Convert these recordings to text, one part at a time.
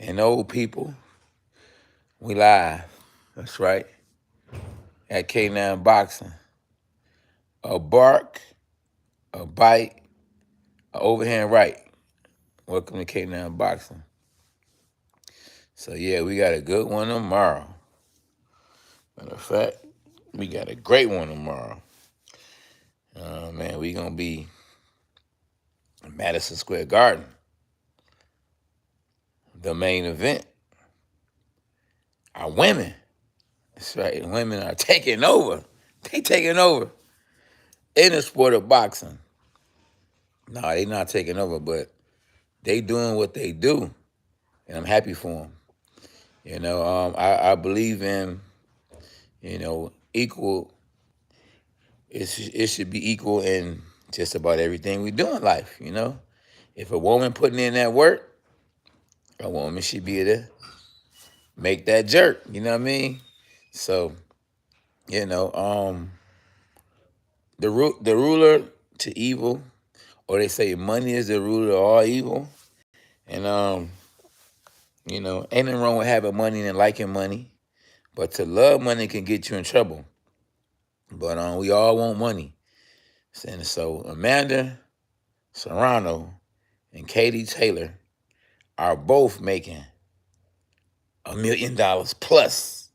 and old people. We live. That's right. At K9 Boxing. A bark, a bite, a overhand right. Welcome to K9 Boxing. So yeah, we got a good one tomorrow. Matter of fact, we got a great one tomorrow. Man, we gonna be in Madison Square Garden. The main event. Our women. That's right. Women are taking over. They taking over in the sport of boxing. No, they not taking over, but they doing what they do, and I'm happy for them. I believe in, equal. It should be equal in just about everything we do in life. If a woman putting in that work, a woman should be able to make that jerk. You know what I mean? So, the ruler to evil, or they say money is the ruler of all evil, and ain't nothing wrong with having money and liking money, but to love money can get you in trouble. But we all want money. And so Amanda Serrano and Katie Taylor are both making $1 million plus.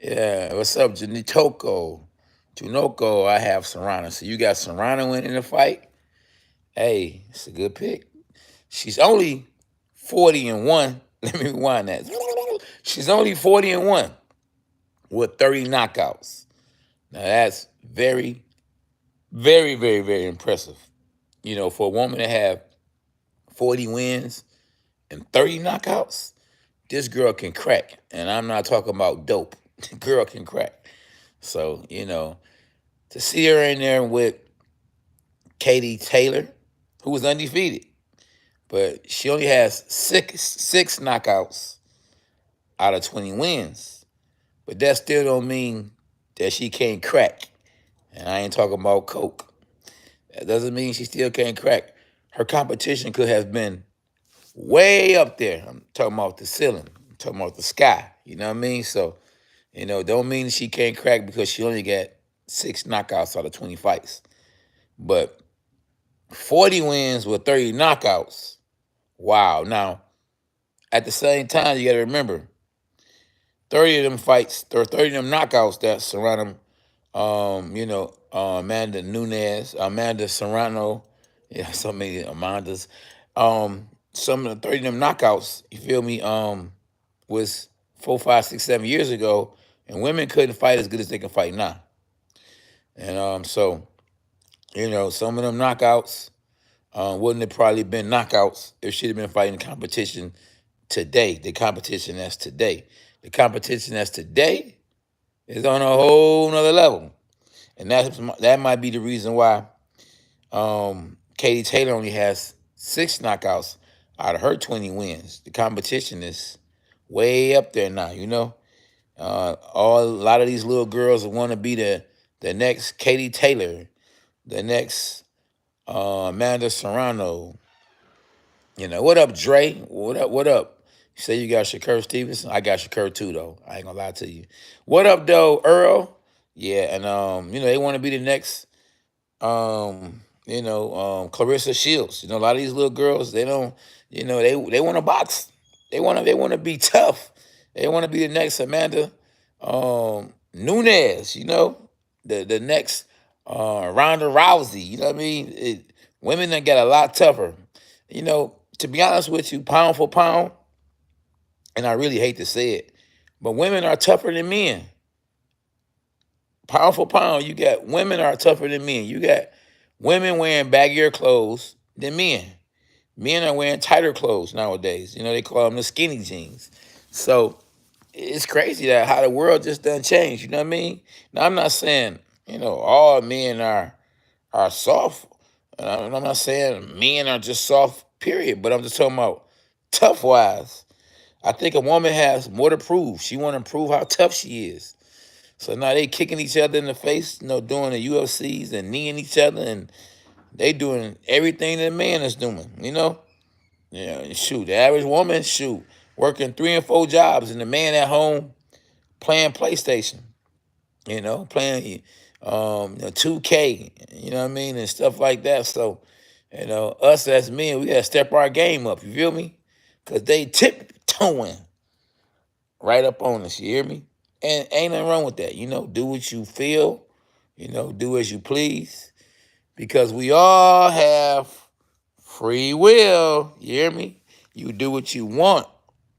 Yeah, what's up, Junoko? I have Serrano. So you got Serrano winning the fight? Hey, it's a good pick. She's only 40-1. Let me rewind that. She's only 40-1 with 30 knockouts. Now that's very, very, very, very impressive. For a woman to have 40 wins and 30 knockouts, this girl can crack. And I'm not talking about dope. The girl can crack. So, to see her in there with Katie Taylor, who was undefeated, but she only has six knockouts out of 20 wins. But that still don't mean that she can't crack. And I ain't talking about coke. That doesn't mean she still can't crack. Her competition could have been way up there. I'm talking about the ceiling. I'm talking about the sky. You know what I mean? So, don't mean she can't crack because she only got 6 knockouts out of 20 fights. But 40 wins with 30 knockouts. Wow. Now, at the same time, you got to remember, 30 of them fights, or 30 of them knockouts that surround them, Amanda Serrano, so many Amandas. Some of the 30 of them knockouts, you feel me, was 4, 5, 6, 7 years ago, and women couldn't fight as good as they can fight now. And some of them knockouts wouldn't have probably been knockouts if she'd have been fighting competition today. The competition that's today. The competition that's today is on a whole nother level. And that might be the reason why Katie Taylor only has 6 knockouts out of her 20 wins. The competition is way up there now, a lot of these little girls want to be the next Katie Taylor, the next Amanda Serrano. What up, Dre? What up? You say you got Shakur Stevenson? I got Shakur too, though. I ain't gonna lie to you. What up, though, Earl? Yeah, and they want to be the next Clarissa Shields. A lot of these little girls, they don't, they want to box. They want to be tough. They want to be the next Amanda Nunes, the next Ronda Rousey. You know what I mean? Women that got a lot tougher. To be honest with you, pound for pound, and I really hate to say it, but women are tougher than men. Pound for pound, you got women are tougher than men. You got women wearing baggier clothes than men. Men are wearing tighter clothes nowadays. They call them the skinny jeans. So it's crazy that how the world just done changed. You know what I mean? Now, I'm not saying, all men are soft. I'm not saying men are just soft, period. But I'm just talking about tough-wise. I think a woman has more to prove. She want to prove how tough she is. So now they kicking each other in the face, doing the UFCs and kneeing each other, and they doing everything that a man is doing, Yeah, shoot, the average woman, working 3 and 4 jobs, and the man at home playing PlayStation, playing 2K, you know what I mean, and stuff like that. So, us as men, we gotta step our game up. You feel me? Cause they tiptoeing right up on us. You hear me? And ain't nothing wrong with that. Do what you feel. Do as you please. Because we all have free will. You hear me? You do what you want.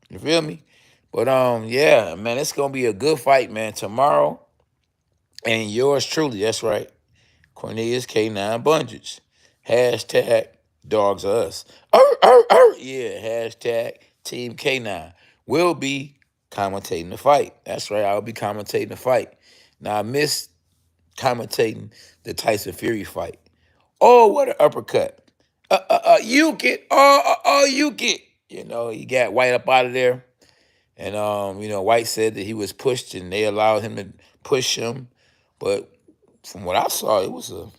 You feel me? But yeah, man, it's gonna be a good fight, man, tomorrow. And yours truly, that's right, Cornelius K9 Bundage. Hashtag dogs are us. Yeah, hashtag Team K9 will be commentating the fight. That's right, I'll be commentating the fight. Now, I missed commentating the Tyson Fury fight. Oh, what an uppercut. You get, you get. He got White up out of there. And, White said that he was pushed and they allowed him to push him. But from what I saw, it was a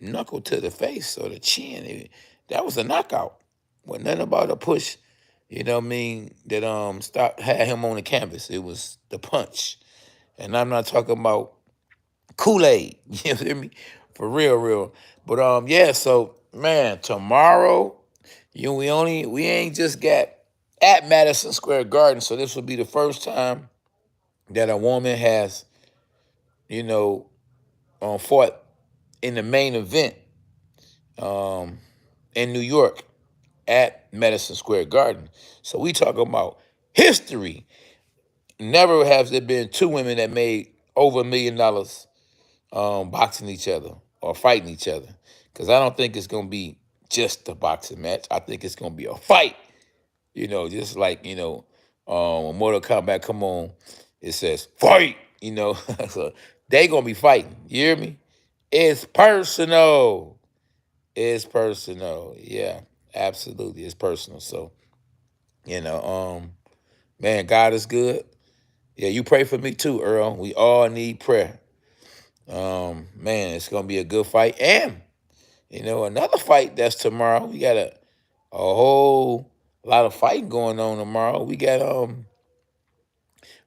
knuckle to the face or the chin. That was a knockout. Wasn't nothing about a push, that had him on the canvas. It was the punch. And I'm not talking about Kool-Aid. You hear me? For real, real. But yeah, so man, tomorrow, we ain't just got at Madison Square Garden. So this will be the first time that a woman has, fought in the main event in New York at Madison Square Garden. So we talking about history. Never has there been two women that made over $1 million boxing each other or fighting each other. Because I don't think it's going to be just a boxing match. I think it's going to be a fight. Just like, when Mortal Kombat come on, it says, fight, So they going to be fighting. You hear me? It's personal. It's personal. Yeah, absolutely. It's personal. So, man, God is good. Yeah, you pray for me too, Earl. We all need prayer. Man, it's gonna be a good fight. And, another fight that's tomorrow. We got a whole lot of fighting going on tomorrow. We got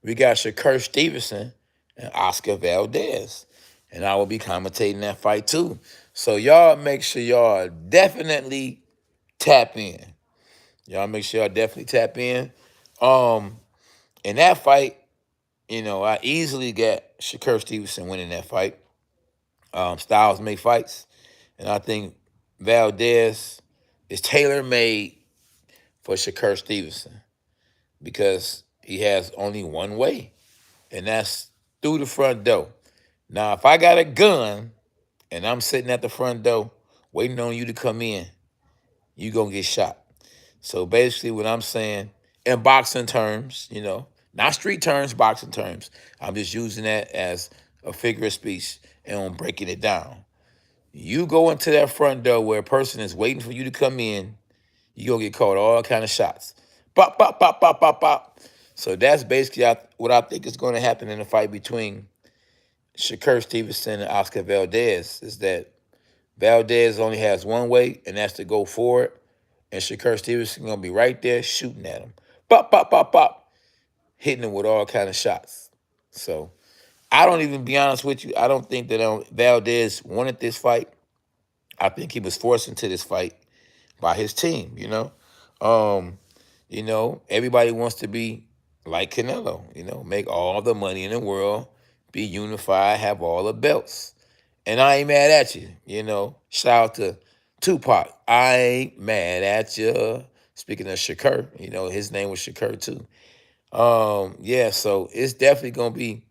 Shakur Stevenson and Oscar Valdez. And I will be commentating that fight too. So y'all make sure y'all definitely tap in. Y'all make sure y'all definitely tap in. In that fight, I easily got Shakur Stevenson winning that fight. Styles make fights. And I think Valdez is tailor-made for Shakur Stevenson because he has only one way, and that's through the front door. Now, if I got a gun and I'm sitting at the front door waiting on you to come in, you going to get shot. So basically what I'm saying, in boxing terms, not street terms, boxing terms, I'm just using that as a figure of speech and I'm breaking it down. You go into that front door where a person is waiting for you to come in, you're going to get caught all kind of shots. Pop, pop, pop, pop, pop, pop. So that's basically what I think is going to happen in the fight between Shakur Stevenson and Oscar Valdez, is that Valdez only has one way, and that's to go forward. And Shakur Stevenson going to be right there shooting at him. Pop, pop, pop, pop. Hitting him with all kind of shots. So I don't even, be honest with you, I don't think that Valdez wanted this fight. I think he was forced into this fight by his team, everybody wants to be like Canelo, make all the money in the world, be unified, have all the belts. And I ain't mad at you, Shout out to Tupac. I ain't mad at you. Speaking of Shakur, his name was Shakur too. Yeah, so it's definitely going to be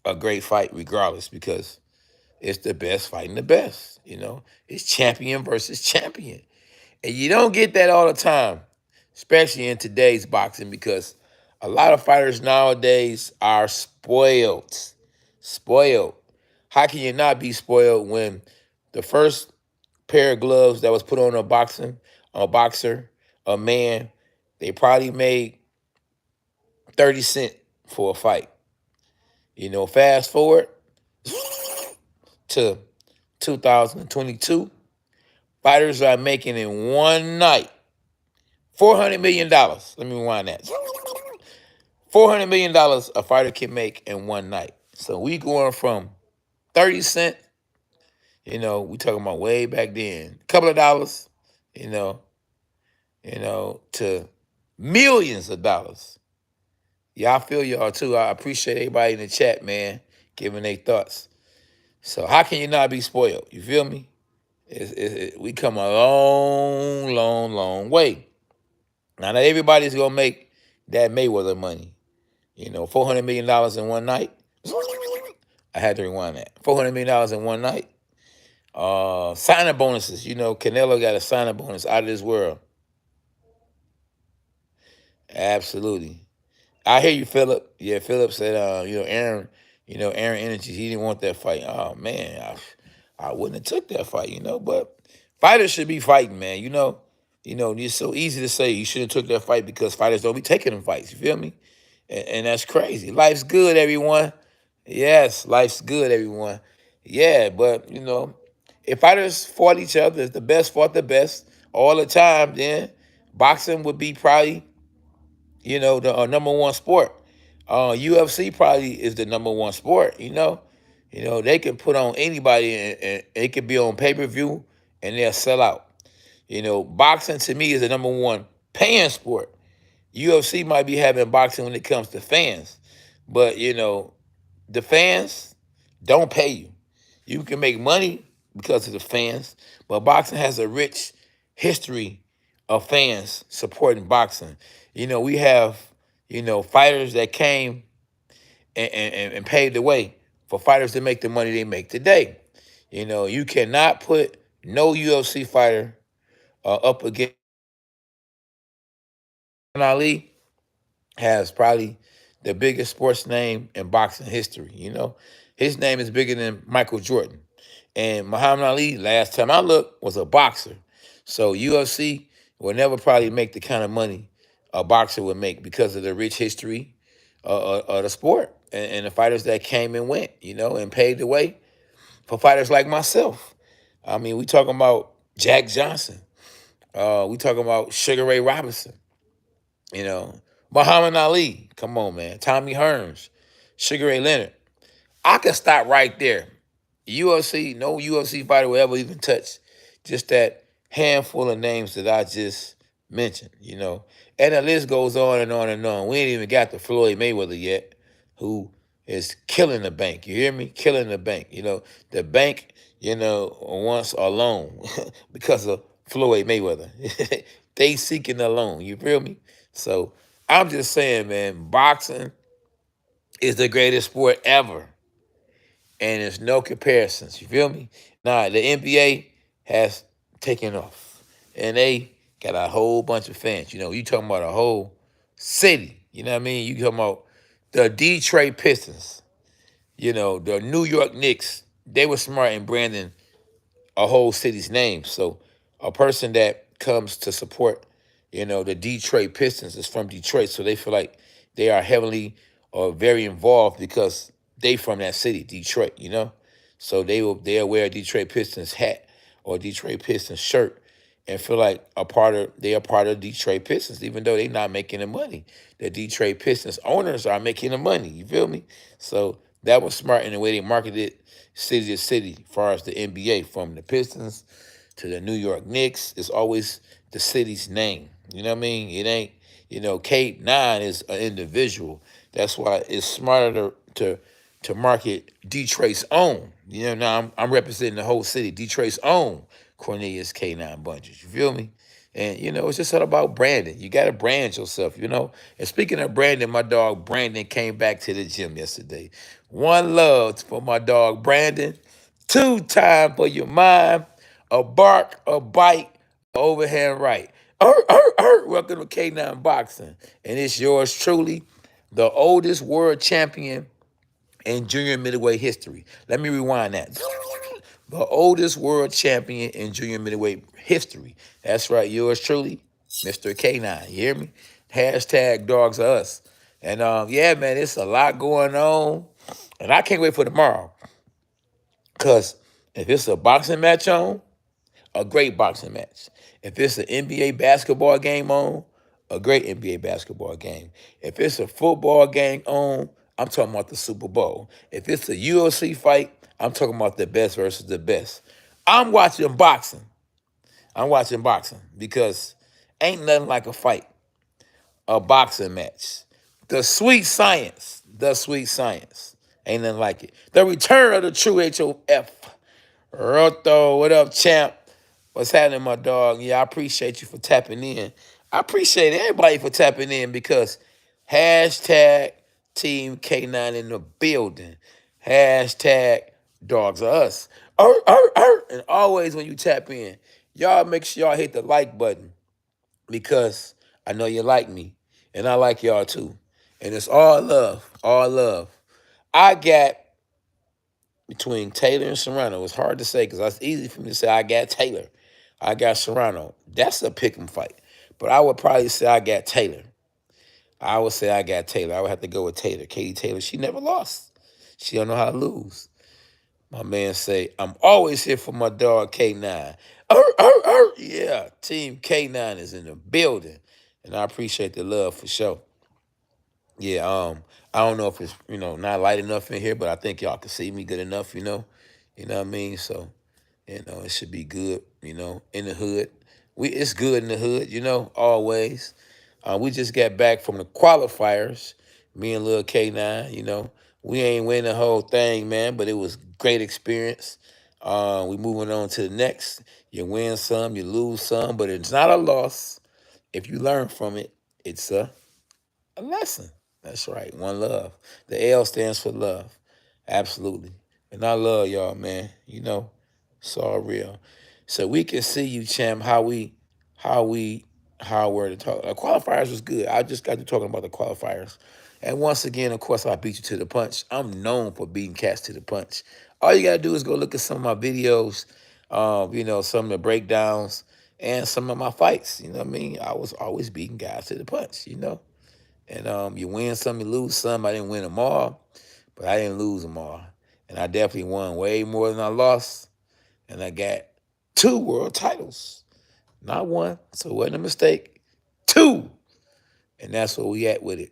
a great fight regardless because it's the best fighting the best, It's champion versus champion. And you don't get that all the time, especially in today's boxing, because a lot of fighters nowadays are spoiled. Spoiled. How can you not be spoiled when the first pair of gloves that was put on a boxer, a man, they probably made 30 cents for a fight. Fast forward to 2022, fighters are making in one night $400 million. Let me rewind that. $400 million a fighter can make in one night. So we going from 30 cent, we talking about way back then, a couple of dollars, you know, to millions of dollars. Yeah, I feel y'all too. I appreciate everybody in the chat, man, giving their thoughts. So how can you not be spoiled? You feel me? We come a long, long, long way. Now, not everybody's gonna make that Mayweather money. $400 million in one night. I had to rewind that. $400 million in one night. Signing bonuses. Canelo got a signing bonus out of this world. Absolutely. I hear you, Philip. Yeah, Philip said, Aaron Energy, he didn't want that fight. Oh man, I wouldn't have took that fight, But fighters should be fighting, man. It's so easy to say you should have took that fight because fighters don't be taking them fights. You feel me? And that's crazy. Life's good, everyone. Yes, life's good, everyone. Yeah, but if fighters fought each other, if the best fought the best all the time, then boxing would be probably the number one sport. UFC probably is the number one sport. They can put on anybody and it could be on pay-per-view and they'll sell out. Boxing to me is the number one paying sport. UFC might be having boxing when it comes to fans, but the fans don't pay you. You can make money because of the fans, but boxing has a rich history of fans supporting boxing. We have, fighters that came and paved the way for fighters to make the money they make today. You cannot put no UFC fighter up against Ali. Has probably the biggest sports name in boxing history. His name is bigger than Michael Jordan. And Muhammad Ali, last time I looked, was a boxer. So UFC will never probably make the kind of money a boxer would make because of the rich history of the sport and the fighters that came and went, and paved the way for fighters like myself. I mean, we talking about Jack Johnson. We talking about Sugar Ray Robinson. Muhammad Ali. Come on, man. Tommy Hearns. Sugar Ray Leonard. I could stop right there. UFC, no UFC fighter will ever even touch just that handful of names that I just mentioned, And the list goes on and on and on. We ain't even got the Floyd Mayweather yet, who is killing the bank. You hear me? Killing the bank. The bank, wants a loan because of Floyd Mayweather. They seeking a loan. You feel me? So I'm just saying, man, boxing is the greatest sport ever. And there's no comparisons. You feel me? Now, the NBA has taken off. And they got a whole bunch of fans. You talking about a whole city. You know what I mean? You talking about the Detroit Pistons. The New York Knicks. They were smart in branding a whole city's name. So a person that comes to support, the Detroit Pistons is from Detroit. So they feel like they are heavily or very involved because they from that city, Detroit, So they'll wear a Detroit Pistons hat or a Detroit Pistons shirt and feel like they're a part of Detroit Pistons, even though they're not making the money. The Detroit Pistons owners are making the money. You feel me? So that was smart in the way they marketed city to city as far as the NBA, from the Pistons to the New York Knicks. It's always the city's name. You know what I mean? It ain't, K9 is an individual. That's why it's smarter to market Detroit's own. Now I'm representing the whole city. Detroit's own Cornelius K9 Bunches. You feel me? And, it's just all about branding. You got to brand yourself, And speaking of branding, my dog Brandon came back to the gym yesterday. One love for my dog Brandon. Two time for your mind. A bark, a bite, overhand right. Welcome to K9 Boxing. And it's yours truly, the oldest world champion in junior middleweight history. Let me rewind that. The oldest world champion in junior middleweight history. That's right, yours truly, Mr. K9. You hear me? Hashtag dogs are us. And yeah, man, it's a lot going on. And I can't wait for tomorrow. Because if it's a boxing match on, a great boxing match. If it's an NBA basketball game on, a great NBA basketball game. If it's a football game on, I'm talking about the Super Bowl. If it's a UFC fight, I'm talking about the best versus the best. I'm watching boxing. I'm watching boxing because ain't nothing like a fight, a boxing match. The sweet science. Ain't nothing like it. The return of the true HOF. Roto, what up, champ? What's happening, my dog? Yeah, I appreciate you for tapping in. I appreciate everybody for tapping in because hashtag Team K9 in the building. Hashtag dogs are us. And always when you tap in, y'all make sure y'all hit the like button because I know you like me and I like y'all too. And it's all love, all love. I got between Taylor and Serrano. It's hard to say because it's easy for me to say I got Taylor. I got Serrano. That's a pick 'em fight. But I would probably say I got Taylor. I would say I got Taylor. I would have to go with Taylor. Katie Taylor, she never lost. She don't know how to lose. My man say, I'm always here for my dog K9. Yeah, Team K9 is in the building. And I appreciate the love for sure. Yeah, I don't know if it's, not light enough in here, but I think y'all can see me good enough, You know what I mean? So, it should be good, in the hood. It's good in the hood, always. We just got back from the qualifiers, me and Lil K9, We ain't win the whole thing, man, but it was great experience. We moving on to the next. You win some, you lose some, but it's not a loss. If you learn from it, it's a lesson. That's right. One love. The L stands for love. Absolutely. And I love y'all, man. It's all real. So we can see you, champ, how we're to talk. The qualifiers was good. I just got to talking about the qualifiers. And once again, of course, I beat you to the punch. I'm known for beating cats to the punch. All you gotta do is go look at some of my videos, some of the breakdowns and some of my fights. You know what I mean? I was always beating guys to the punch. And you win some, you lose some. I didn't win them all, but I didn't lose them all. And I definitely won way more than I lost. And I got 2 world titles. Not one, so it wasn't a mistake. 2. And that's where we at with it.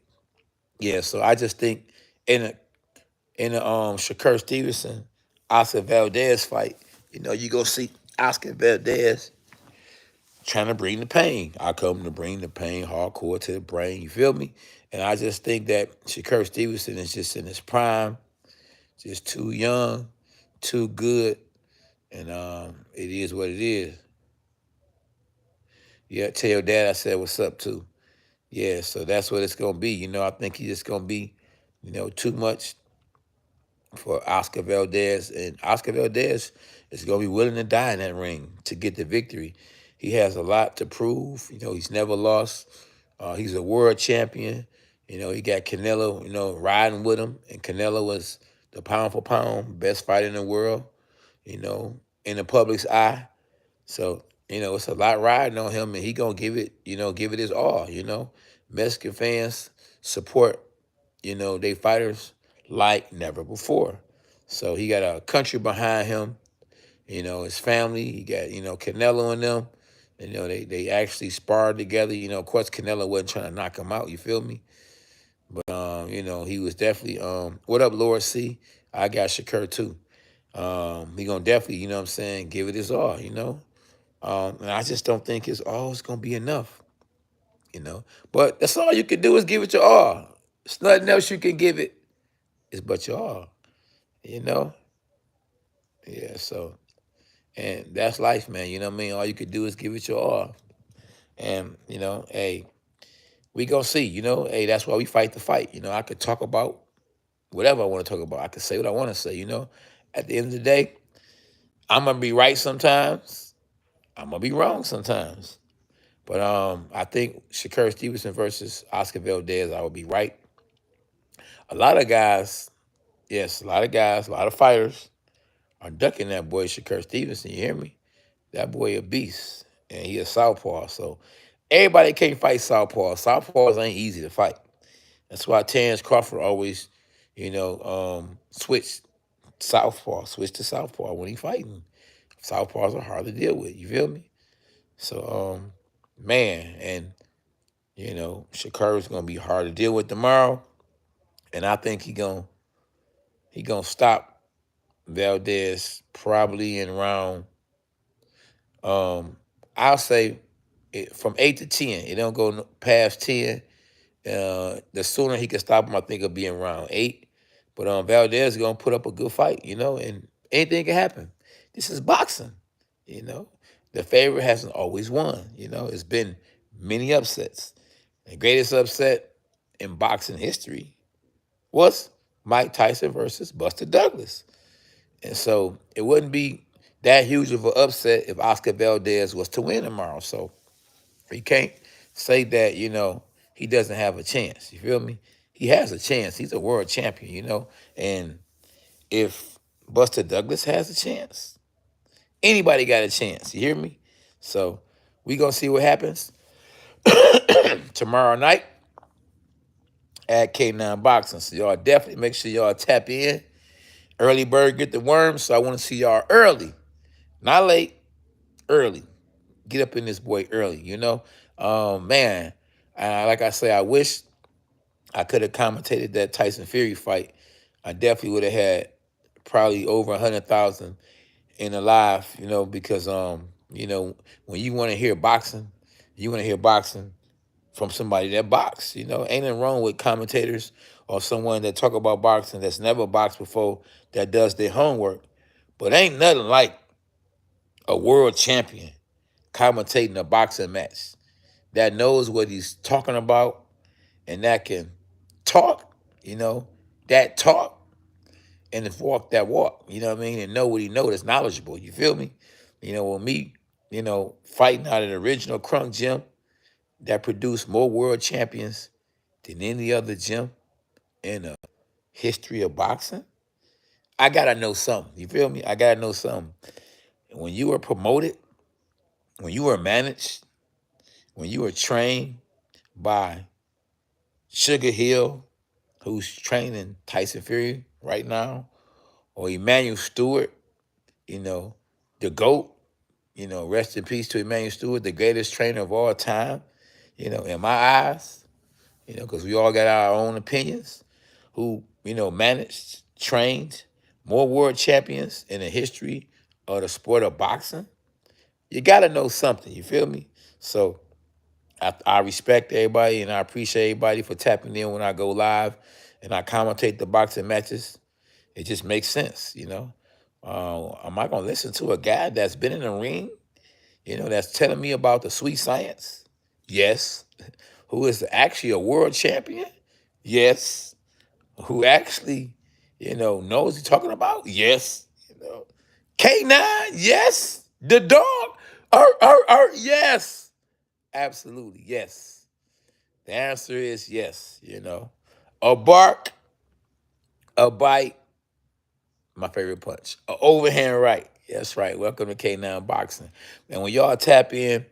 Yeah, so I just think in the Shakur Stevenson, Oscar Valdez fight, you go see Oscar Valdez trying to bring the pain. I come to bring the pain hardcore to the brain. You feel me? And I just think that Shakur Stevenson is just in his prime, just too young, too good, and it is what it is. Yeah, tell your dad I said what's up too. Yeah, so that's what it's gonna be. I think he's just gonna be, too much for Oscar Valdez, and Oscar Valdez is going to be willing to die in that ring to get the victory. He has a lot to prove. He's never lost. He's a world champion. He got Canelo, riding with him, and Canelo was the pound for pound best fighter in the world, in the public's eye. So, it's a lot riding on him, and he going to give it his all. Mexican fans support they fighters like never before. So he got a country behind him, his family. He got, Canelo and them. They actually sparred together. Of course, Canelo wasn't trying to knock him out, you feel me? But, he was definitely, what up, Lord C? I got Shakur too. He gonna definitely, what I'm saying, give it his all. And I just don't think it's always gonna be enough. But that's all you can do is give it your all. There's nothing else you can give it. It's but your all, you know? Yeah, so, and that's life, man. You know what I mean? All you could do is give it your all. And, hey, we gonna see, Hey, that's why we fight the fight. I could talk about whatever I want to talk about. I could say what I want to say. At the end of the day, I'm gonna be right sometimes. I'm gonna be wrong sometimes. But I think Shakur Stevenson versus Oscar Valdez, I would be right. A lot of guys, yes, a lot of guys, a lot of fighters are ducking that boy Shakur Stevenson. You hear me? That boy a beast, and he a southpaw. So everybody can't fight southpaw. Southpaws ain't easy to fight. That's why Terrence Crawford always, switch switch to southpaw when he fighting. Southpaws are hard to deal with. You feel me? So, man, and Shakur is gonna be hard to deal with tomorrow, and I think he gonna stop Valdez probably in round. I'll say from 8 to 10. It don't go past 10. The sooner he can stop him, I think it'll be in round 8. But Valdez is gonna put up a good fight, and anything can happen. This is boxing, you know. The favorite hasn't always won, It's been many upsets. The greatest upset in boxing history was Mike Tyson versus Buster Douglas. And so it wouldn't be that huge of an upset if Oscar Valdez was to win tomorrow. So you can't say that, he doesn't have a chance. You feel me? He has a chance. He's a world champion, And if Buster Douglas has a chance, anybody got a chance. You hear me? So we going to see what happens tomorrow night at K9 Boxing. So y'all definitely make sure y'all tap in. Early bird get the worm, so I want to see y'all early. Not late, early. Get up in this boy early, Man, like I say, I wish I could have commentated that Tyson Fury fight. I definitely would have had probably over 100,000 in the live, because when you want to hear boxing, you want to hear boxing from somebody that box. Ain't nothing wrong with commentators or someone that talk about boxing that's never boxed before, that does their homework. But ain't nothing like a world champion commentating a boxing match that knows what he's talking about and that can talk, that talk and walk that walk, and know what he knows, that's knowledgeable. You feel me? With me, fighting out of the original Crunk gym that produced more world champions than any other gym in the history of boxing, I gotta know something. You feel me? I gotta know something. And when you were promoted, when you were managed, when you were trained by Sugar Hill, who's training Tyson Fury right now, or Emmanuel Stewart, the GOAT, rest in peace to Emmanuel Stewart, the greatest trainer of all time, in my eyes, because we all got our own opinions, who, managed, trained more world champions in the history of the sport of boxing. You got to know something, you feel me? So I respect everybody and I appreciate everybody for tapping in when I go live and I commentate the boxing matches. It just makes sense, Am I going to listen to a guy that's been in the ring, that's telling me about the sweet science? Yes. Who is actually a world champion? Yes. Who actually, knows he's talking about? Yes. K9, yes. The dog, yes. Absolutely, yes. The answer is yes, A bark, a bite, my favorite punch. A overhand right. That's right. Welcome to K9 Boxing. And when y'all tap in,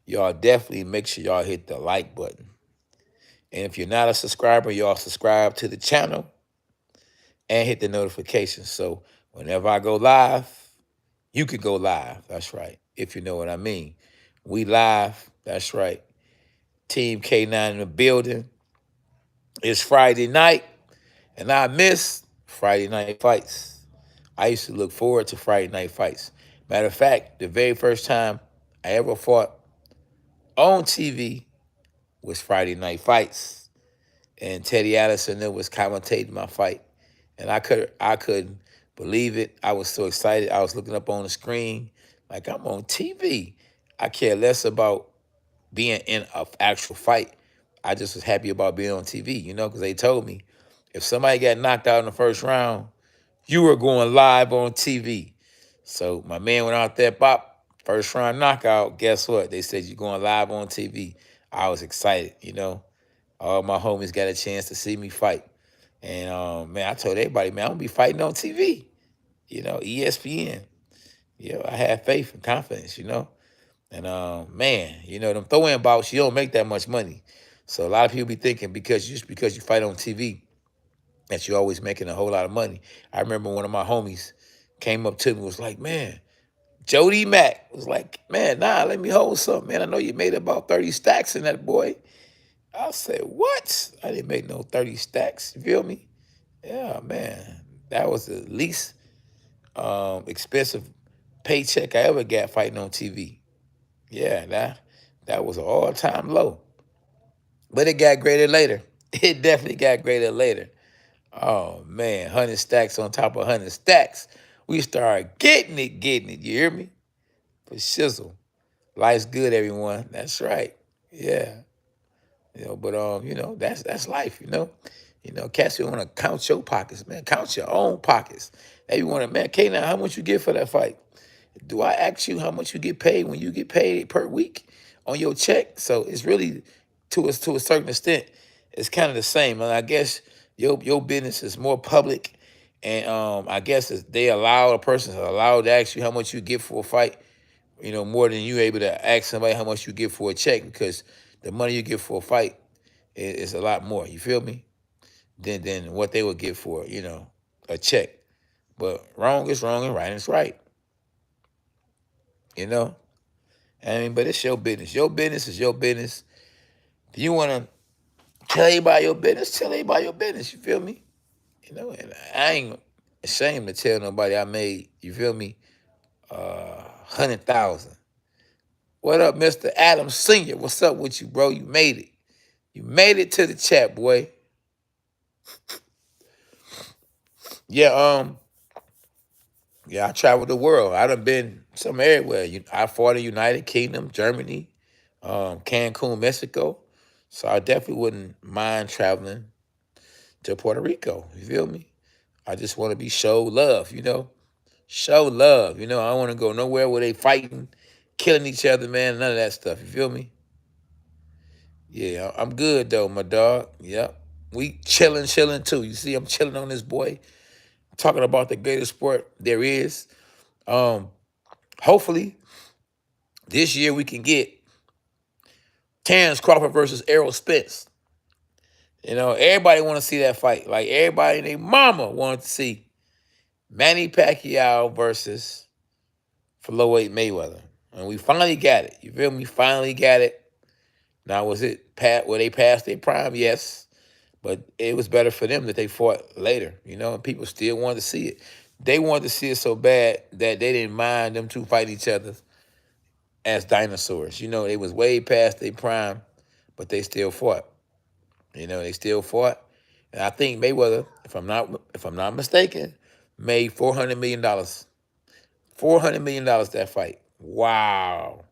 y'all definitely make sure y'all hit the like button. And if you're not a subscriber, y'all subscribe to the channel and hit the notifications. So whenever I go live, you can go live. That's right. If you know what I mean. We live. That's right. Team K9 in the building. It's Friday night, and I miss Friday night fights. I used to look forward to Friday night fights. Matter of fact, the very first time I ever fought on TV was Friday night fights. And Teddy Allison was commentating my fight. And I couldn't believe it. I was so excited. I was looking up on the screen like I'm on TV. I care less about being in an actual fight. I just was happy about being on TV, because they told me if somebody got knocked out in the first round, you were going live on TV. So my man went out there, pop, first round knockout. Guess what? They said you're going live on TV. I was excited, All my homies got a chance to see me fight. And, man, I told everybody, man, I'm going to be fighting on TV, ESPN. I have faith and confidence, And, man, them throw-in bouts, you don't make that much money. So a lot of people be thinking because you fight on TV, that you're always making a whole lot of money. I remember one of my homies came up to me and was like, man, Jody Mack was like, man, nah, let me hold something, man. I know you made about 30 stacks in that, boy. I said, what? I didn't make no 30 stacks. You feel me? Yeah, man. That was the least expensive paycheck I ever got fighting on TV. Yeah, that was an all-time low. But it got greater later. It definitely got greater later. Oh man, 100 stacks on top of 100 stacks. We started getting it. You hear me? For shizzle. Life's good, everyone. That's right. Yeah. But that's life, cats, you want to count your pockets, man. Count your own pockets. Now you want to, man, K, now how much you get for that fight? Do I ask you how much you get paid when you get paid per week on your check? So it's really, to a certain extent, it's kind of the same. And I guess your business is more public, and I guess they allow a person to allow to ask you how much you get for a fight, more than you able to ask somebody how much you get for a check, because the money you get for a fight is a lot more. You feel me? Than what they would get for a check. But wrong is wrong and right is right. You know. I mean, but it's your business. Your business is your business. If you want to tell anybody your business, tell anybody your business. You feel me? And I ain't ashamed to tell nobody I made, you feel me, 100,000. What up, Mr. Adam Sr.? What's up with you, bro? You made it. You made it to the chat, boy. Yeah, I traveled the world. I done been some everywhere. I fought in United Kingdom, Germany, Cancun, Mexico. So I definitely wouldn't mind traveling to Puerto Rico. You feel me? I just want to be show love. Show love. I don't want to go nowhere where they fighting, killing each other, man. None of that stuff. You feel me? Yeah, I'm good though, my dog. Yep. We chilling too. You see, I'm chilling on this boy, talking about the greatest sport there is. Hopefully, this year we can get Terrence Crawford versus Errol Spence. Everybody want to see that fight. Like everybody and their mama wanted to see Manny Pacquiao versus Floyd Mayweather. And we finally got it. You feel me? Finally got it. Now, was it where they passed their prime? Yes. But it was better for them that they fought later, and people still wanted to see it. They wanted to see it so bad that they didn't mind them two fighting each other as dinosaurs. It was way past their prime, but they still fought. They still fought. And I think Mayweather, if I'm not mistaken, made $400 million. $400 million that fight. Wow.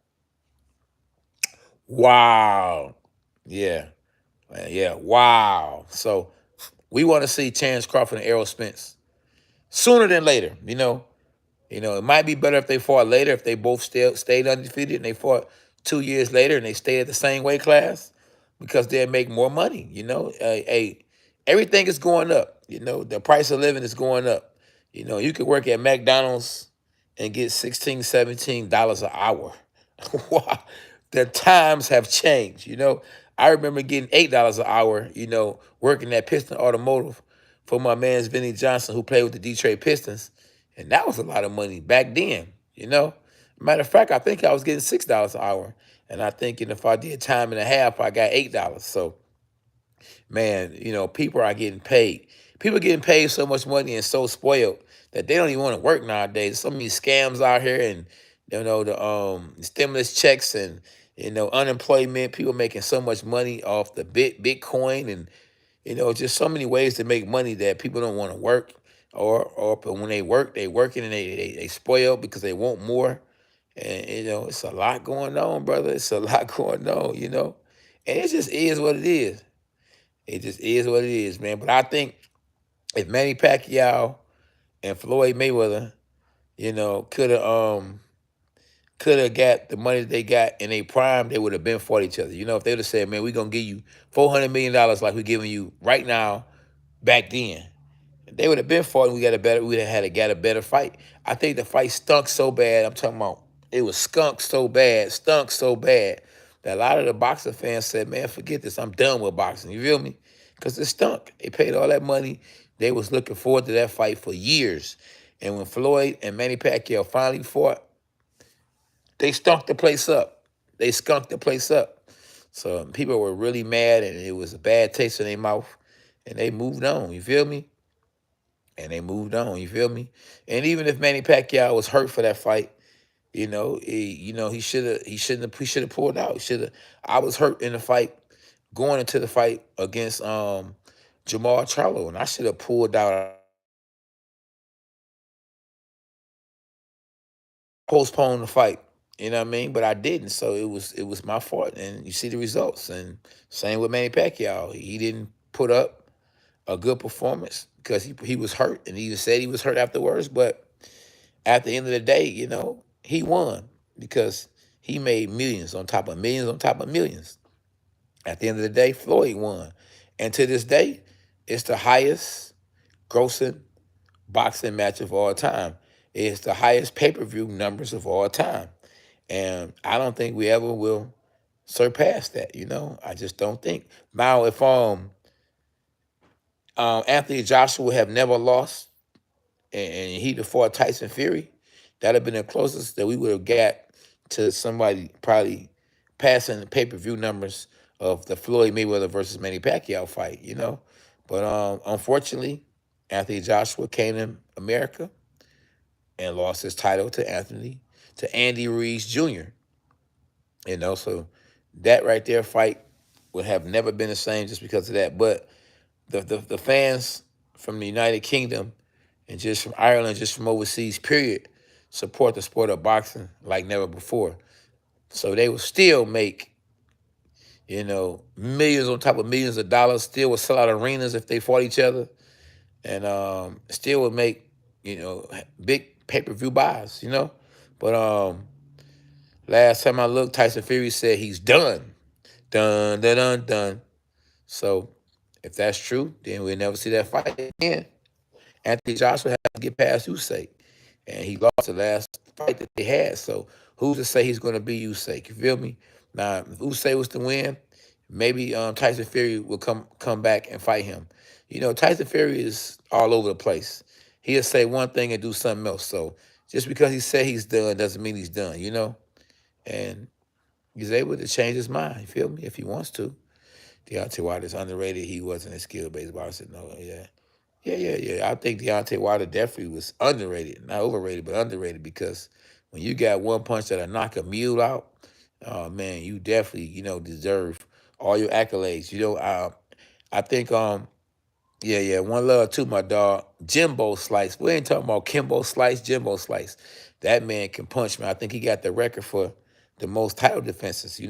Wow. Yeah. Yeah. Wow. So we want to see Terrence Crawford and Errol Spence sooner than later. It might be better if they fought later, if they both still stayed undefeated and they fought 2 years later and they stayed at the same weight class, because they'll make more money. Everything is going up. The price of living is going up. You could work at McDonald's and get $16, $17 an hour. Wow. The times have changed. I remember getting $8 an hour, working at Piston Automotive for my man's Vinny Johnson, who played with the Detroit Pistons. And that was a lot of money back then. Matter of fact, I think I was getting $6 an hour. And I think if I did time and a half, I got $8. So, man, people are getting paid. People getting paid so much money and so spoiled that they don't even want to work nowadays. So many scams out here, and the stimulus checks and unemployment. People making so much money off the Bitcoin, and just so many ways to make money that people don't want to work, or but when they work, they working and they spoil because they want more. And it's a lot going on, brother. It's a lot going on. And it just is what it is. It just is what it is, man. But I think if Manny Pacquiao and Floyd Mayweather, could have got the money that they got in a prime, they would have been fought each other. If they would have said, man, we're gonna give you $400 million like we're giving you right now back then, they would have been fought, and we'd have got a better fight. I think the fight stunk so bad. I'm talking about it was stunk so bad that a lot of the boxing fans said, man, forget this. I'm done with boxing. You feel me? Because it stunk. They paid all that money. They was looking forward to that fight for years. And when Floyd and Manny Pacquiao finally fought, they stunk the place up. They skunked the place up. So people were really mad, and it was a bad taste in their mouth, and they moved on. You feel me? And they moved on. You feel me? And even if Manny Pacquiao was hurt for that fight, he should have pulled out. He should have. I was hurt in the fight going into the fight against Jamal Charlo, and I should have pulled out, postponed the fight. You know what I mean? But I didn't, so it was my fault. And you see the results. And same with Manny Pacquiao. He didn't put up a good performance because he was hurt, and he even said he was hurt afterwards. But at the end of the day, he won because he made millions on top of millions on top of millions. At the end of the day, Floyd won. And to this day, it's the highest grossing boxing match of all time. It's the highest pay-per-view numbers of all time. And I don't think we ever will surpass that. I just don't think. Now, if Anthony Joshua would have never lost, and he'd have fought Tyson Fury, that'd have been the closest that we would have got to somebody probably passing the pay-per-view numbers of the Floyd Mayweather versus Manny Pacquiao fight. But unfortunately, Anthony Joshua came to America and lost his title to Andy Ruiz Jr. So that right there fight would have never been the same just because of that. But the fans from the United Kingdom and just from Ireland, just from overseas, period, support the sport of boxing like never before. So they will still make, millions on top of millions of dollars, still would sell out arenas if they fought each other, and still would make, big pay-per-view buys. But last time I looked, Tyson Fury said he's done. Done, done, done, done. So if that's true, then we'll never see that fight again. Anthony Joshua had to get past Usyk, and he lost the last fight that they had. So who's to say he's going to be Usyk? You feel me? Now, if Usyk was to win, maybe Tyson Fury will come back and fight him. Tyson Fury is all over the place. He'll say one thing and do something else. So just because he said he's done doesn't mean he's done. And he's able to change his mind. You feel me? If he wants to. Deontay Wilder's underrated. He wasn't a skill-based boxer. No, yeah. Yeah. I think Deontay Wilder definitely was underrated. Not overrated, but underrated, because when you got one punch that'll knock a mule out, oh, man, you definitely, deserve all your accolades. I think, yeah, one love too, my dog. Jimbo Slice. We ain't talking about Kimbo Slice, Jimbo Slice. That man can punch, man. I think he got the record for the most title defenses.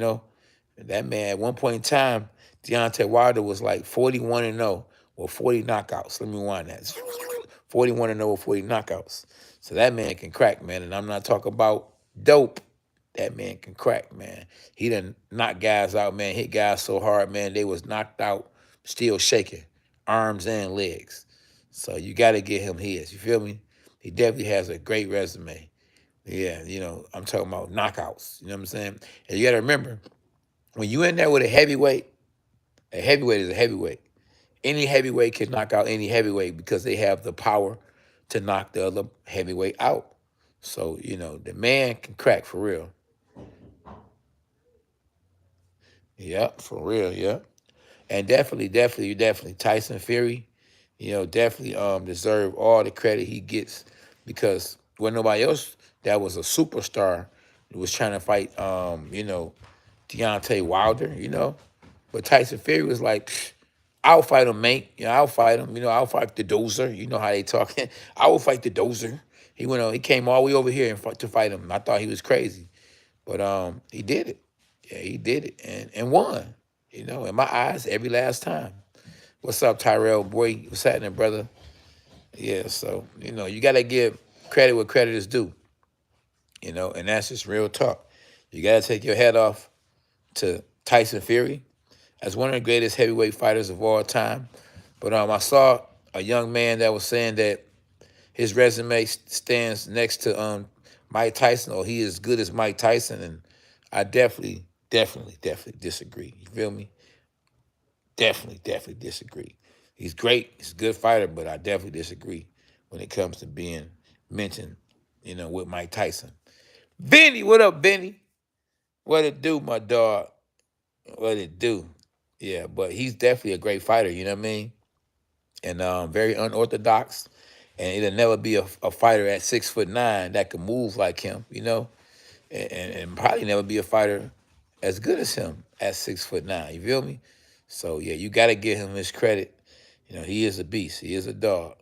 That man, at one point in time, Deontay Wilder was like 41-0 with 40 knockouts. Let me rewind that. 41-0 with 40 knockouts. So that man can crack, man. And I'm not talking about dope. That man can crack, man. He done knock guys out, man. Hit guys so hard, man. They was knocked out, still shaking, arms and legs. So you got to get him his. You feel me? He definitely has a great resume. Yeah, I'm talking about knockouts. You know what I'm saying? And you got to remember, when you in there with a heavyweight is a heavyweight. Any heavyweight can knock out any heavyweight because they have the power to knock the other heavyweight out. So, the man can crack for real. Yeah, for real, yeah. And definitely, Tyson Fury, definitely deserve all the credit he gets, because when nobody else that was a superstar was trying to fight, Deontay Wilder. But Tyson Fury was like, "Psh, I'll fight him, mate. I'll fight him. I'll fight the dozer. You know how they talk. I will fight the dozer." He came all the way over here to fight him. I thought he was crazy. But he did it. Yeah, he did it and won. In my eyes, every last time. What's up, Tyrell? Boy, what's happening, brother? Yeah, so, you got to give credit where credit is due, and that's just real talk. You got to take your hat off to Tyson Fury as one of the greatest heavyweight fighters of all time. But I saw a young man that was saying that his resume stands next to Mike Tyson, or he is as good as Mike Tyson, and I definitely disagree. You feel me? Definitely disagree. He's great. He's a good fighter, but I definitely disagree when it comes to being mentioned, with Mike Tyson. Benny, what up, Benny? What it do, my dog? What it do? Yeah, but he's definitely a great fighter. You know what I mean? And very unorthodox. And it'll never be a fighter at 6'9" that can move like him. You know, and probably never be a fighter as good as him at 6'9". You feel me? So yeah, you got to give him his credit. You know, he is a beast. He is a dog.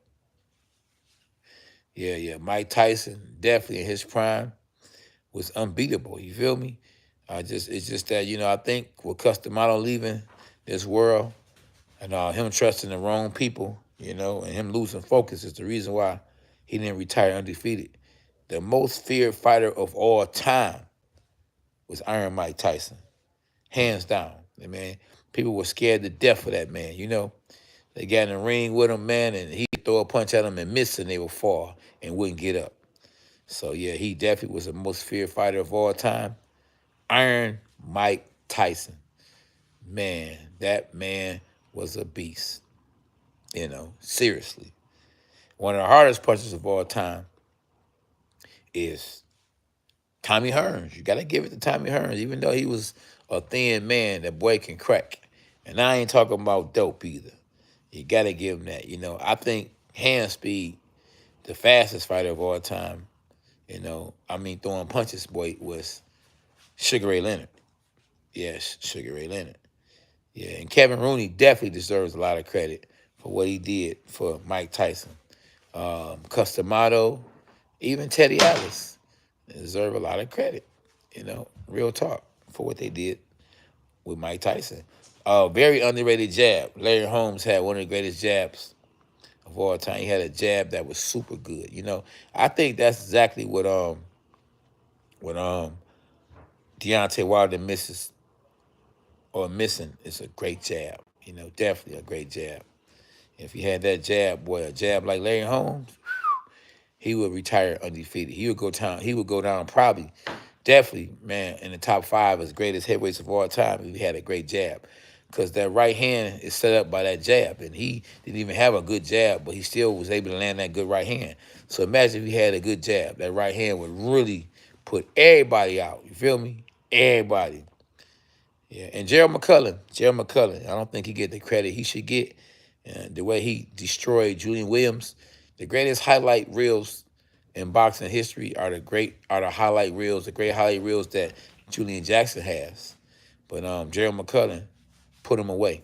Yeah, yeah. Mike Tyson, definitely in his prime, was unbeatable. You feel me? It's just that, I think with Customato leaving this world and him trusting the wrong people, and him losing focus is the reason why he didn't retire undefeated. The most feared fighter of all time was Iron Mike Tyson, hands down. Man, people were scared to death of that man. They got in the ring with him, man, and he'd throw a punch at them and miss, and they would fall and wouldn't get up. So yeah, he definitely was the most feared fighter of all time. Iron Mike Tyson. Man, that man was a beast. Seriously. One of the hardest punches of all time is Tommy Hearns. You got to give it to Tommy Hearns. Even though he was a thin man, that boy can crack. And I ain't talking about dope either. You got to give him that. I think hand speed, the fastest fighter of all time, throwing punches, boy, was Sugar Ray Leonard. Yes, Sugar Ray Leonard. Yeah, and Kevin Rooney definitely deserves a lot of credit for what he did for Mike Tyson. Customato, even Teddy Atlas deserve a lot of credit, real talk, for what they did with Mike Tyson. Very underrated jab. Larry Holmes had one of the greatest jabs of all time. He had a jab that was super good. I think that's exactly what Deontay Wilder missing is a great jab. Definitely a great jab. If he had that jab, boy, a jab like Larry Holmes, he would retire undefeated. He would go down. He would go down probably, definitely, man, in the top 5 as greatest heavyweights of all time. If he had a great jab, because that right hand is set up by that jab, and he didn't even have a good jab, but he still was able to land that good right hand. So imagine if he had a good jab. That right hand would really put everybody out. You feel me? Everybody. Yeah, and Gerald McCullough, I don't think he get the credit he should get. And the way he destroyed Julian Williams, the greatest highlight reels in boxing history are the great highlight reels, the great highlight reels that Julian Jackson has. But Gerald McCullough put him away.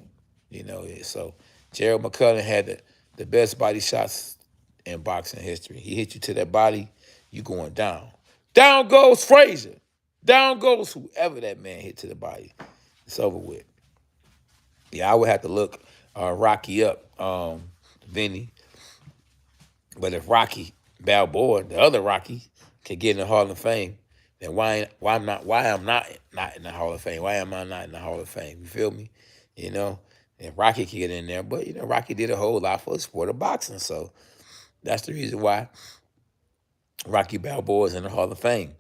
So Gerald McCullough had the best body shots in boxing history. He hit you to that body, you going down. Down goes Frazier. Down goes whoever that man hit to the body. It's over with. Yeah, I would have to look Rocky up, Vinny. But if Rocky Balboa, the other Rocky, can get in the Hall of Fame, then why am I not in the Hall of Fame? Why am I not in the Hall of Fame? You feel me? And Rocky can get in there, but Rocky did a whole lot for the sport of boxing, so that's the reason why Rocky Balboa is in the Hall of Fame.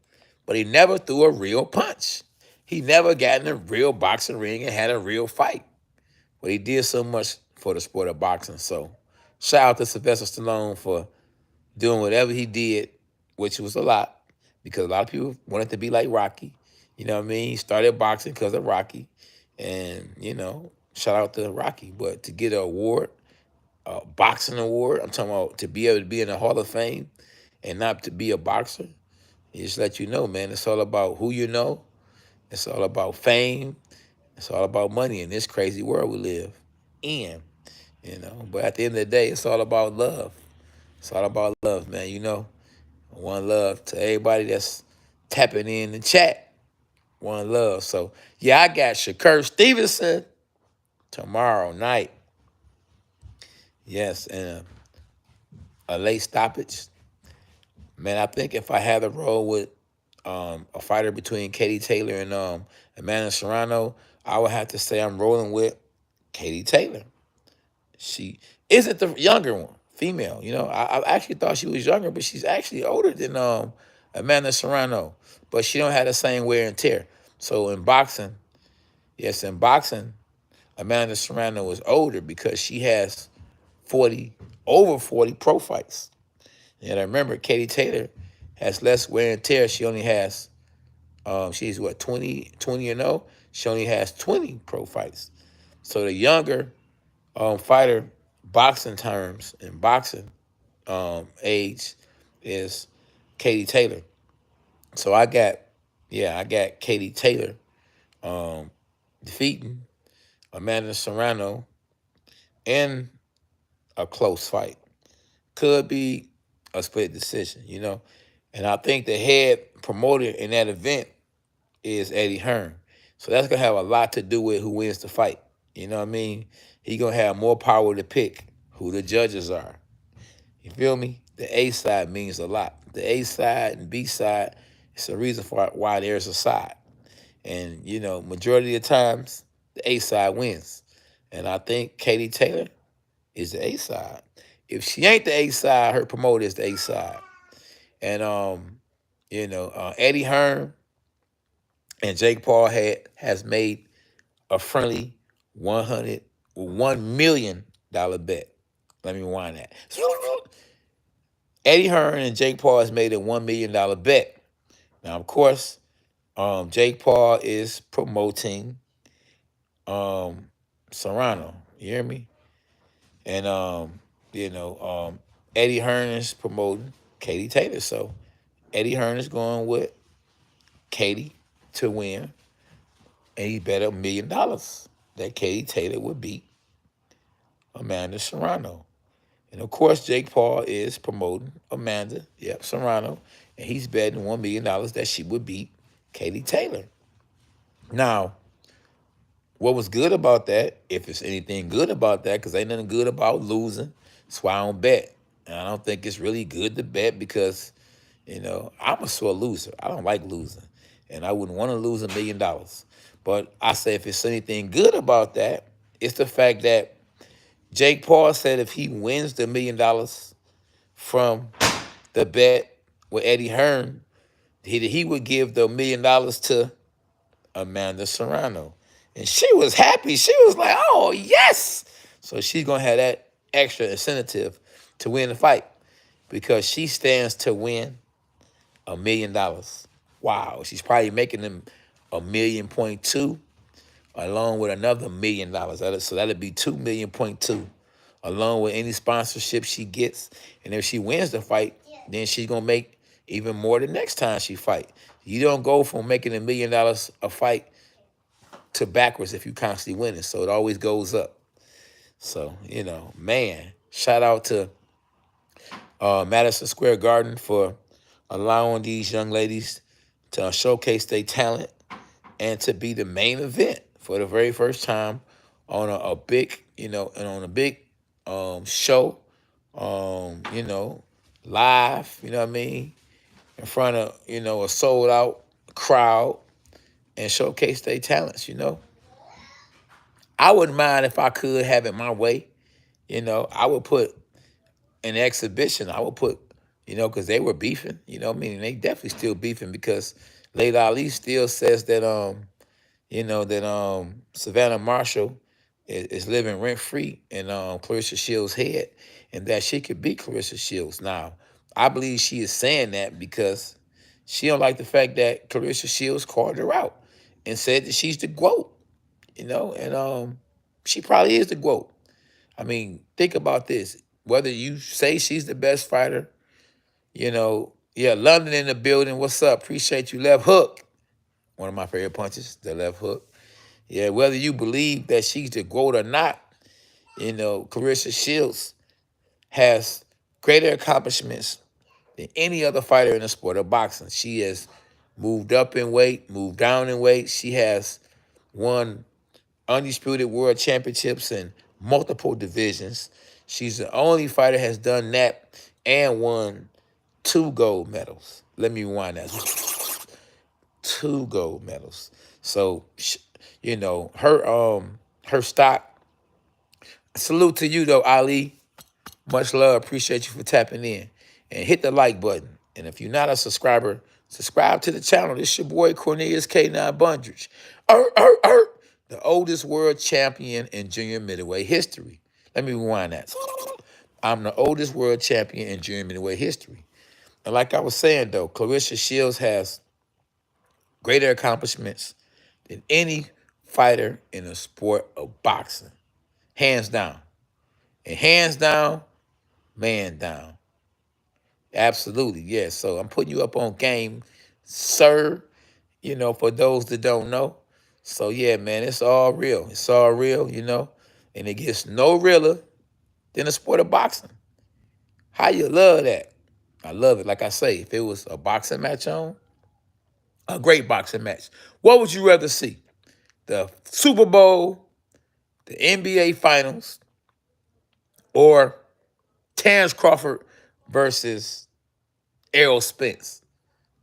But he never threw a real punch. He never got in a real boxing ring and had a real fight. But he did so much for the sport of boxing. So shout out to Sylvester Stallone for doing whatever he did, which was a lot, because a lot of people wanted to be like Rocky. You know what I mean? He started boxing because of Rocky. And, shout out to Rocky. But to get an award, a boxing award, I'm talking about to be able to be in the Hall of Fame and not to be a boxer, it just let you know, man, it's all about who you know. It's all about fame. It's all about money in this crazy world we live in, But at the end of the day, it's all about love. It's all about love, man, One love to everybody that's tapping in the chat. One love. So, yeah, I got Shakur Stevenson tomorrow night. Yes, and a late stoppage. Man, I think if I had a roll with a fighter between Katie Taylor and Amanda Serrano, I would have to say I'm rolling with Katie Taylor. She isn't the younger one, female. I actually thought she was younger, but she's actually older than Amanda Serrano. But she don't have the same wear and tear. So in boxing, Amanda Serrano is older because she has over 40 pro fights. And I remember Katie Taylor has less wear and tear. She only has, she's what, 20 and 0? she only has 20 pro fights. So the younger fighter, boxing terms and boxing age, is Katie Taylor. So I got Katie Taylor defeating Amanda Serrano in a close fight. Could be a split decision, you know. And I think the head promoter in that event is Eddie Hearn. So that's gonna have a lot to do with who wins the fight. You know what I mean? He gonna have more power to pick who the judges are. You feel me? The A side means a lot. The A side and B side, it's a reason for why there's a side. And, you know, majority of the times, the A side wins. And I think Katie Taylor is the A side. If she ain't the A side, her promoter is the A side. And Eddie Hearn and Jake Paul has made a friendly $1 million bet. Let me rewind that. Eddie Hearn and Jake Paul has made a $1 million bet. Now, of course, Jake Paul is promoting Serrano. You hear me? And Eddie Hearn is promoting Katie Taylor. So Eddie Hearn is going with Katie to win, and he bet $1 million that Katie Taylor would beat Amanda Serrano. And of course, Jake Paul is promoting Amanda, Serrano, and he's betting $1 million that she would beat Katie Taylor. Now, what was good about that, if it's anything good about that, because ain't nothing good about losing, that's why I don't bet. And I don't think it's really good to bet because, I'm a sore loser. I don't like losing. And I wouldn't want to lose $1 million. But I say if it's anything good about that, it's the fact that Jake Paul said if he wins the $1 million from the bet with Eddie Hearn, he would give the $1 million to Amanda Serrano. And she was happy. She was like, oh, yes. So she's going to have that extra incentive to win the fight because she stands to win $1 million. Wow. She's probably making them $1.2 million along with another $1 million. So that'd be $2.2 million along with any sponsorship she gets. And if she wins the fight, then she's going to make even more the next time she fight. You don't go from making $1 million a fight to backwards if you constantly winning. So it always goes up. So, man, shout out to Madison Square Garden for allowing these young ladies to showcase their talent and to be the main event for the very first time on a big, and on a big show, live, you know what I mean, in front of, a sold out crowd and showcase their talents, I wouldn't mind if I could have it my way. I would put an exhibition. I would put, because they were beefing, what I mean? And they definitely still beefing because Layla Ali still says that, Savannah Marshall is living rent-free in Clarissa Shields' head and that she could beat Clarissa Shields. Now, I believe she is saying that because she don't like the fact that Clarissa Shields called her out and said that she's the GOAT, and she probably is the GOAT. I mean, think about this. Whether you say she's the best fighter, London in the building, what's up? Appreciate you, left hook. One of my favorite punches, the left hook. Yeah, whether you believe that she's the GOAT or not, Clarissa Shields has greater accomplishments than any other fighter in the sport of boxing. She has moved up in weight, moved down in weight. She has won undisputed world championships in multiple divisions. She's the only fighter has done that and won 2 gold medals. Let me rewind that. 2 gold medals. So, her stock. Salute to you though, Ali. Much love. Appreciate you for tapping in. And hit the like button. And if you're not a subscriber, subscribe to the channel. This your boy Cornelius K9 Bundridge. The oldest world champion in junior middleweight history. Let me rewind that. I'm the oldest world champion in junior middleweight history. And like I was saying though, Clarissa Shields has greater accomplishments than any fighter in the sport of boxing. Hands down. And hands down, man down. Absolutely, yes. So I'm putting you up on game, sir, for those that don't know. So yeah, man, it's all real. It's all real. And it gets no realer than the sport of boxing. How you love that? I love it. Like I say, if it was a boxing match on, a great boxing match, what would you rather see? The Super Bowl, the NBA Finals, or Terrence Crawford versus Errol Spence?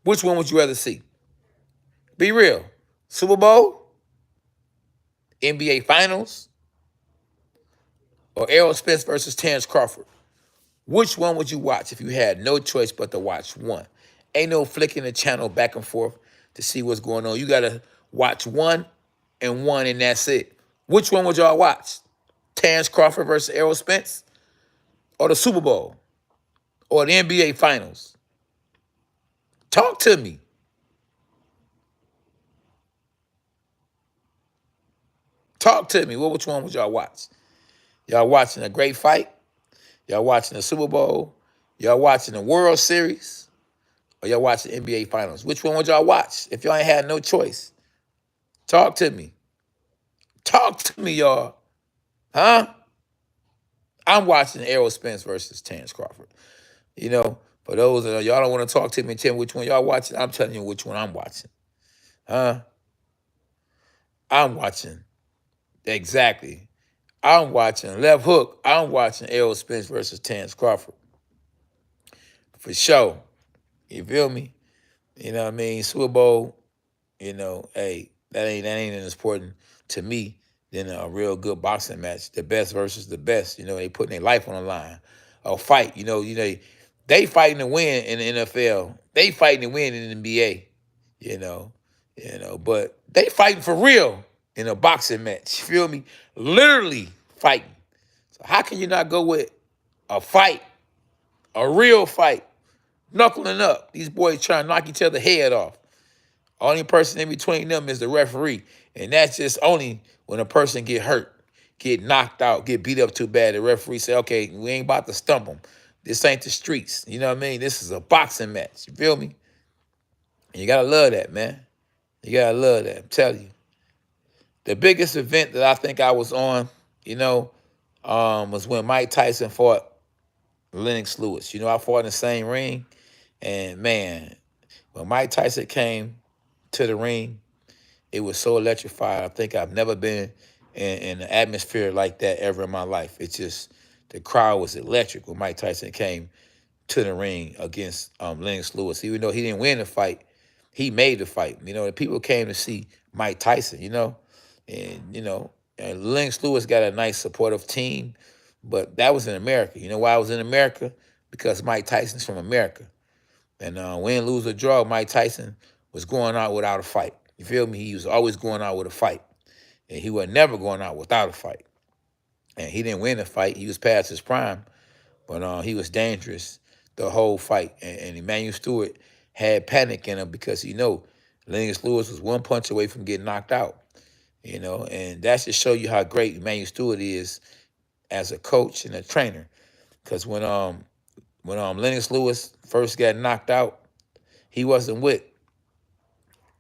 Which one would you rather see? Be real. Super Bowl, NBA Finals, or Errol Spence versus Terrence Crawford? Which one would you watch if you had no choice but to watch one? Ain't no flicking the channel back and forth to see what's going on. You got to watch one, and that's it. Which one would y'all watch? Terrence Crawford versus Errol Spence, or the Super Bowl, or the NBA Finals? Talk to me. Talk to me. Which one would y'all watch? Y'all watching a great fight? Y'all watching the Super Bowl? Y'all watching the World Series? Or y'all watching the NBA Finals? Which one would y'all watch if y'all ain't had no choice? Talk to me. Talk to me, y'all. Huh? I'm watching Errol Spence versus Terrence Crawford. For those that y'all don't want to talk to me and tell me which one y'all watching, I'm telling you which one I'm watching. Huh? I'm watching. Exactly. I'm watching left hook. I'm watching Errol Spence versus Terrence Crawford. For sure. You feel me? You know what I mean? Super Bowl, hey, that ain't as important to me than a real good boxing match. The best versus the best. They putting their life on the line. A fight, they fighting to win in the NFL. They fighting to win in the NBA. You know, but they fighting for real in a boxing match. You feel me? Literally fighting. So how can you not go with a fight, a real fight, knuckling up? These boys trying to knock each other head off. Only person in between them is the referee. And that's just only when a person get hurt, get knocked out, get beat up too bad. The referee say, okay, we ain't about to stump them. This ain't the streets. You know what I mean? This is a boxing match. You feel me? And you got to love that, man. You got to love that. I'm telling you. The biggest event that I think I was on, was when Mike Tyson fought Lennox Lewis. I fought in the same ring. And, man, when Mike Tyson came to the ring, it was so electrified. I think I've never been in an atmosphere like that ever in my life. It's just, the crowd was electric when Mike Tyson came to the ring against Lennox Lewis. Even though he didn't win the fight, he made the fight. The people came to see Mike Tyson, and Lennox Lewis got a nice supportive team, but that was in America. You know why I was in America? Because Mike Tyson's from America. And win, lose, or draw, Mike Tyson was going out without a fight. You feel me? He was always going out with a fight. And he was never going out without a fight. And he didn't win the fight. He was past his prime. But he was dangerous the whole fight. And Emmanuel Stewart had panic in him because Lennox Lewis was one punch away from getting knocked out. And that's to show you how great Emmanuel Stewart is as a coach and a trainer. Because when Lennox Lewis first got knocked out, he wasn't with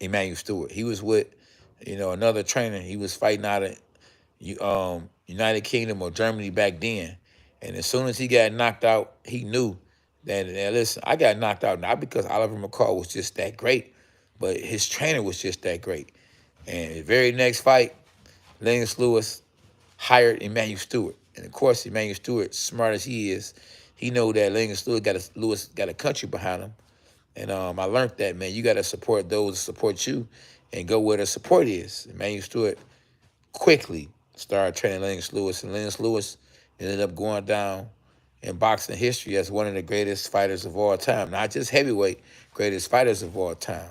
Emmanuel Stewart. He was with, another trainer. He was fighting out of United Kingdom or Germany back then. And as soon as he got knocked out, he knew that, listen, I got knocked out not because Oliver McCall was just that great, but his trainer was just that great. And the very next fight, Lennox Lewis hired Emmanuel Stewart. And of course, Emmanuel Stewart, smart as he is, he know that Lennox Lewis got a country behind him. And I learned that, man, you got to support those that support you and go where the support is. Emmanuel Stewart quickly started training Lennox Lewis, and Lennox Lewis ended up going down in boxing history as one of the greatest fighters of all time. Not just heavyweight, greatest fighters of all time.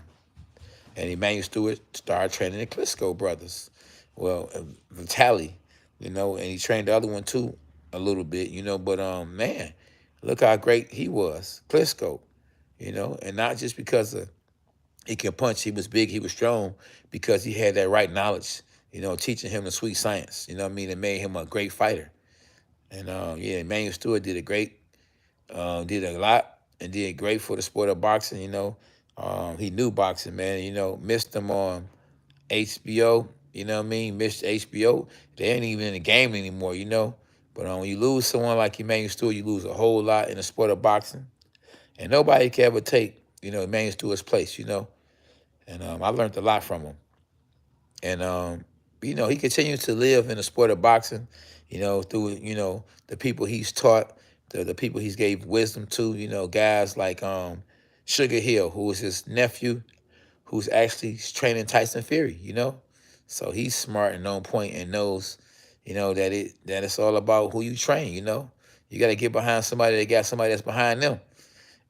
And Emmanuel Stewart started training the Klitschko brothers. Well, Vitaly, and he trained the other one too a little bit, but man, look how great he was, Klitschko, and not just because he can punch, he was big, he was strong, because he had that right knowledge teaching him the sweet science. You know what I mean? It made him a great fighter. And yeah, Emmanuel Stewart did a lot and did great for the sport of boxing. He knew boxing, man. Missed him on HBO. You know what I mean? Missed HBO. They ain't even in the game anymore. But when you lose someone like Emmanuel Stewart, you lose a whole lot in the sport of boxing. And nobody can ever take, Emmanuel Stewart's place. And I learned a lot from him. And he continues to live in the sport of boxing, through the people he's taught, the people he's gave wisdom to, guys like Sugar Hill, who is his nephew, who's actually training Tyson Fury. So he's smart and on point and knows, that it's all about who you train. You got to get behind somebody that got somebody that's behind them,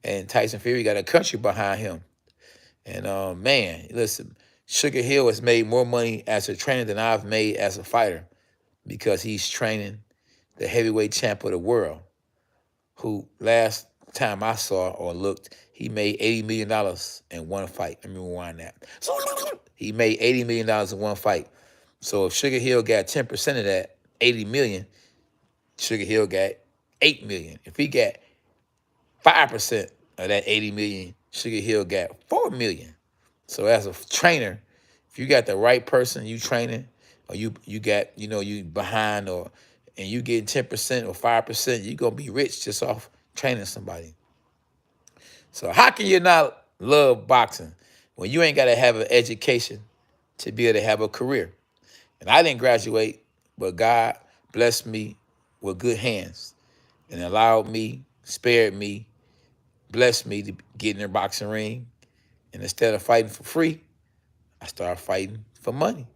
and Tyson Fury got a country behind him. And man, listen, Sugar Hill has made more money as a trainer than I've made as a fighter, because he's training the heavyweight champ of the world, who last time I saw or looked, he made $80 million in one fight. Let me rewind that. He made $80 million in one fight. So if Sugar Hill got 10% of that, $80 million, Sugar Hill got $8 million. If he got 5% of that $80 million, Sugar Hill got $4 million. So as a trainer, if you got the right person you training, or you got, you behind, and you getting 10% or 5%, you're gonna be rich just off training somebody. So how can you not love boxing when you ain't gotta have an education to be able to have a career? And I didn't graduate, but God blessed me with good hands and allowed me, spared me, blessed me to get in the boxing ring. And instead of fighting for free, I started fighting for money.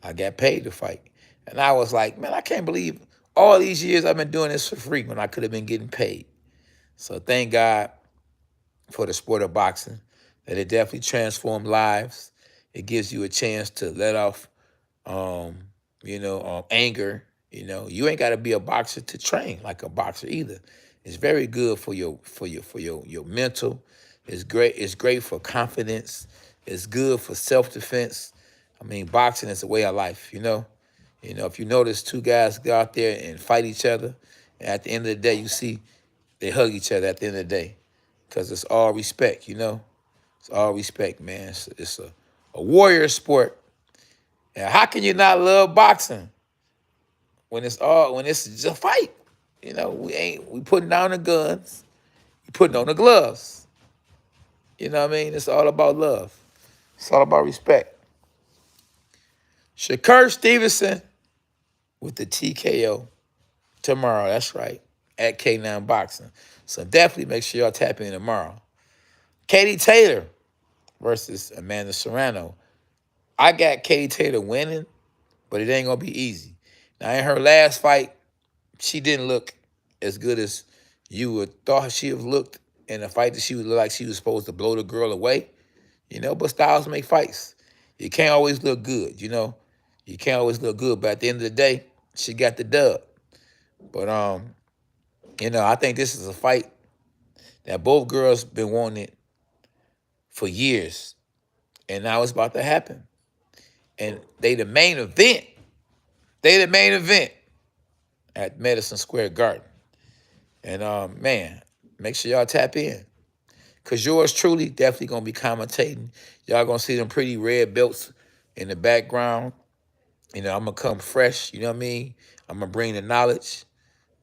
I got paid to fight. And I was like, man, I can't believe all these years I've been doing this for free when I could have been getting paid. So thank God for the sport of boxing, that it definitely transformed lives. It gives you a chance to let off, anger. You ain't got to be a boxer to train like a boxer either. It's very good for your mental. It's great. It's great for confidence. It's good for self-defense. I mean, boxing is a way of life. If you notice two guys go out there and fight each other, and at the end of the day, you see they hug each other at the end of the day, because it's all respect. It's all respect, man. It's a warrior sport. And how can you not love boxing when it's just a fight? We putting down the guns, we putting on the gloves. You know what I mean? It's all about love. It's all about respect. Shakur Stevenson with the TKO tomorrow. That's right, at K9 Boxing. So definitely make sure y'all tap in tomorrow. Katie Taylor versus Amanda Serrano. I got Katie Taylor winning, but it ain't gonna be easy. Now, in her last fight, she didn't look as good as you would thought she have looked in a fight that she would look like she was supposed to blow the girl away. But styles make fights. You can't always look good, You can't always look good, but at the end of the day, she got the dub. But I think this is a fight that both girls been wanting it for years, and now it's about to happen. And they the main event. They the main event at Madison Square Garden. And man, make sure y'all tap in, because yours truly definitely gonna be commentating. Y'all gonna see them pretty red belts in the background. I'm gonna come fresh. You know what I mean? I'm gonna bring the knowledge.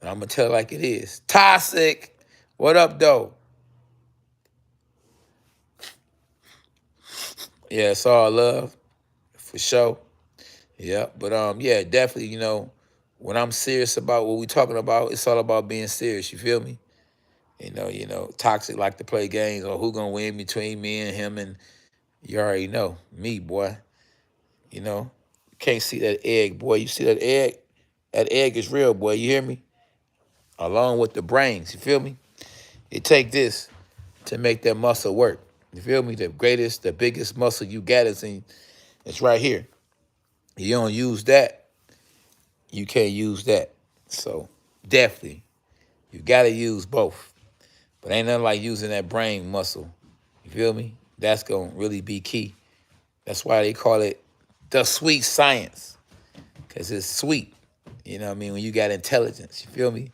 And I'm gonna tell it like it is. Toxic, what up, though? Yeah, it's all love, for sure. Yeah, but yeah, definitely. When I'm serious about what we talking about, it's all about being serious. You feel me? Toxic like to play games or who gonna win between me and him, and you already know me, boy. You can't see that egg, boy. You see that egg? That egg is real, boy. You hear me? Along with the brains, you feel me? It take this to make that muscle work. You feel me? The biggest muscle you got it's right here. You don't use that, you can't use that. So definitely, you gotta use both. But ain't nothing like using that brain muscle. You feel me? That's gonna really be key. That's why they call it the sweet science. because it's sweet. You know what I mean? When you got intelligence, you feel me?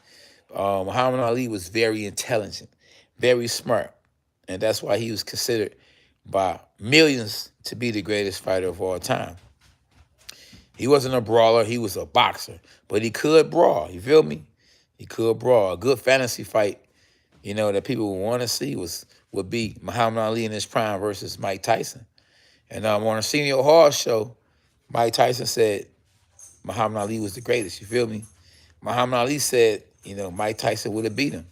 Muhammad Ali was very intelligent, very smart, and that's why he was considered by millions to be the greatest fighter of all time. He wasn't a brawler, he was a boxer, but he could brawl, you feel me? He could brawl. A good fantasy fight, that people would want to see would be Muhammad Ali in his prime versus Mike Tyson. And on a Senior Hall show, Mike Tyson said Muhammad Ali was the greatest, you feel me? Muhammad Ali said, Mike Tyson would have beat him.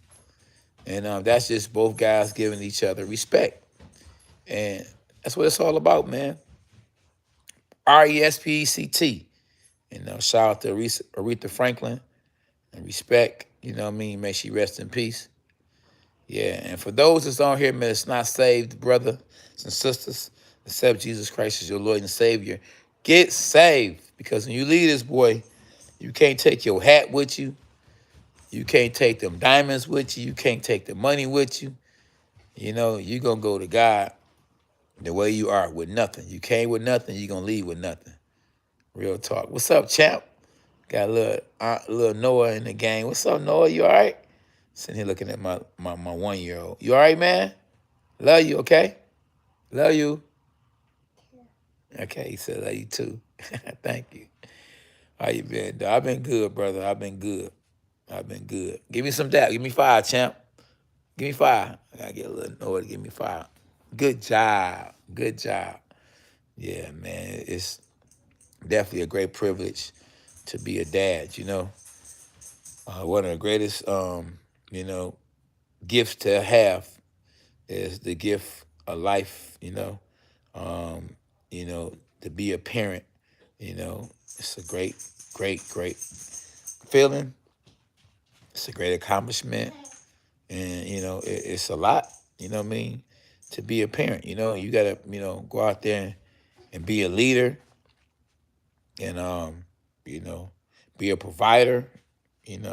And that's just both guys giving each other respect. And that's what it's all about, man. RESPECT. Shout out to Aretha Franklin and respect. You know what I mean? May she rest in peace. Yeah, and for those that's on here, man, that's not saved, brothers and sisters, accept Jesus Christ as your Lord and Savior. Get saved, because when you leave this boy, you can't take your hat with you. You can't take them diamonds with you. You can't take the money with you. You're going to go to God the way you are, with nothing. You came with nothing, you're going to leave with nothing. Real talk. What's up, champ? Got a little Noah in the gang. What's up, Noah? You all right? Sitting here looking at my 1-year-old. You all right, man? Love you, okay? Love you. Okay, he said love you too. Thank you. How you been, dog? I've been good, brother. I've been good. Give me some dap. Give me 5, champ. Give me 5. I gotta get a little Noah to give me 5. Good job. Yeah, man. It's definitely a great privilege to be a dad, One of the greatest, gifts to have is the gift of life, to be a parent, it's a great feeling. It's a great accomplishment. And, it's a lot, to be a parent, you got to, go out there and be a leader and, be a provider, and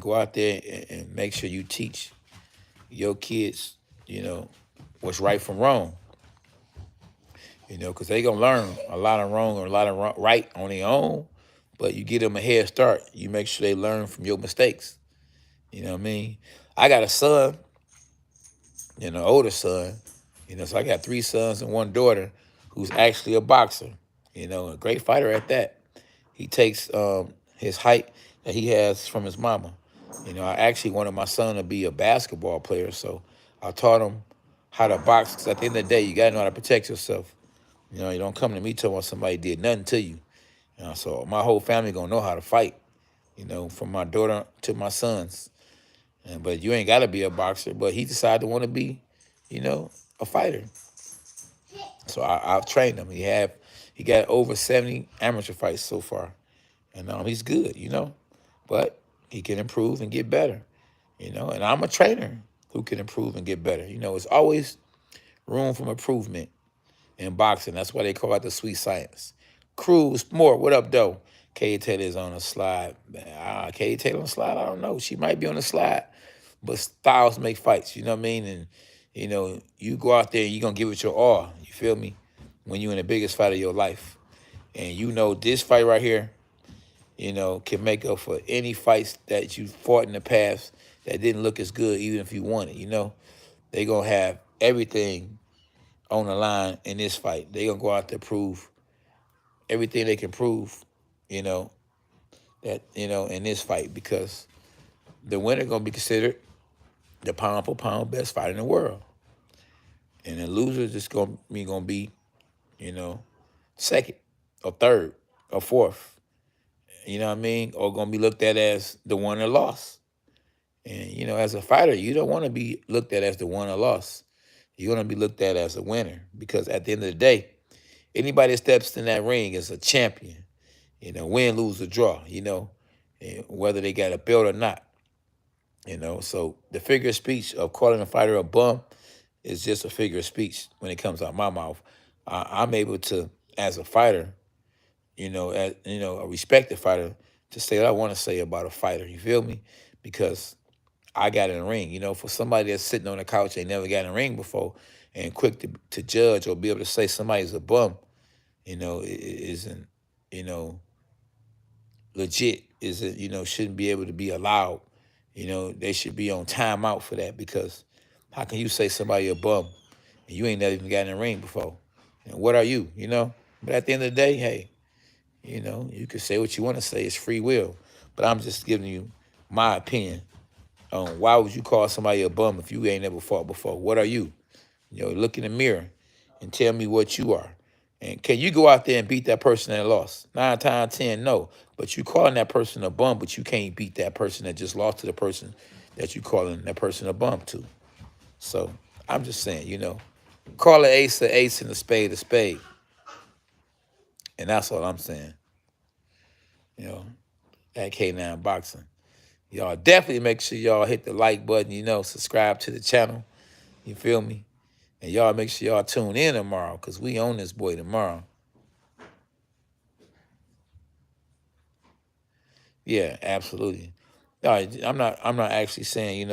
go out there and make sure you teach your kids, what's right from wrong, because they going to learn a lot of wrong or a lot of right on their own, but you get them a head start. You make sure they learn from your mistakes. You know what I mean? I got a son, an older son, so I got 3 sons and 1 daughter who's actually a boxer, a great fighter at that. He takes his height that he has from his mama. I actually wanted my son to be a basketball player, so I taught him how to box, because at the end of the day, you got to know how to protect yourself. You don't come to me telling me somebody did nothing to you. So my whole family going to know how to fight, from my daughter to my sons. But you ain't got to be a boxer. But he decided to want to be, a fighter. So I've trained him. He got over 70 amateur fights so far. And he's good, But he can improve and get better, And I'm a trainer who can improve and get better. It's always room for improvement in boxing. That's why they call it the sweet science. Cruz Moore, what up, though? Kay Taylor's on a slide. Kay Taylor on a slide? I don't know. She might be on a slide. But styles make fights, you know what I mean? And, you go out there and you're going to give it your all, you feel me? When you're in the biggest fight of your life. And this fight right here, can make up for any fights that you fought in the past that didn't look as good, even if you won it, They're going to have everything on the line in this fight. They're going to go out there prove everything they can prove, that, in this fight, because the winner going to be considered the pound for pound best fighter in the world. And the loser is just going to be, second or third or fourth. You know what I mean? Or going to be looked at as the one that lost. And, as a fighter, you don't want to be looked at as the one that lost. You want to be looked at as a winner, because at the end of the day, anybody that steps in that ring is a champion. Win, lose, or draw, and whether they got a belt or not. So the figure of speech of calling a fighter a bum is just a figure of speech when it comes out my mouth. I'm able to, as a fighter, a respected fighter, to say what I want to say about a fighter. You feel me? Because I got in the ring. For somebody that's sitting on the couch, they never got in the ring before, and quick to judge or be able to say somebody's a bum, it isn't you know, legit, isn't, shouldn't be able to be allowed. They should be on timeout for that, because how can you say somebody a bum and you ain't never even got in the ring before? And what are you, But at the end of the day, hey, you can say what you want to say. It's free will. But I'm just giving you my opinion on why would you call somebody a bum if you ain't never fought before? What are you? Look in the mirror and tell me what you are. And can you go out there and beat that person that lost? 9 times 10, no. But you calling that person a bum, but you can't beat that person that just lost to the person that you calling that person a bum to. So I'm just saying, call an ace and a spade a spade. And that's all I'm saying. At K9 Boxing. Y'all definitely make sure y'all hit the like button, subscribe to the channel. You feel me? And y'all make sure y'all tune in tomorrow, because we own this boy tomorrow. Yeah, absolutely. No, I'm not actually saying,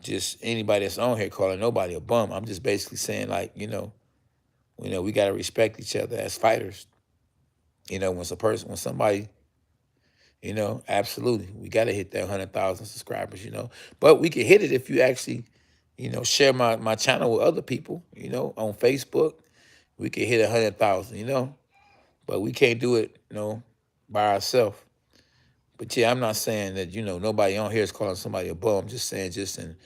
just anybody that's on here calling nobody a bum. I'm just basically saying, like, we gotta respect each other as fighters. When somebody, absolutely, we gotta hit that 100,000 subscribers, But we can hit it if you actually, share my channel with other people, on Facebook. We can hit 100,000, But we can't do it, by ourselves. But yeah, I'm not saying that, nobody on here is calling somebody a bum. I'm just saying just in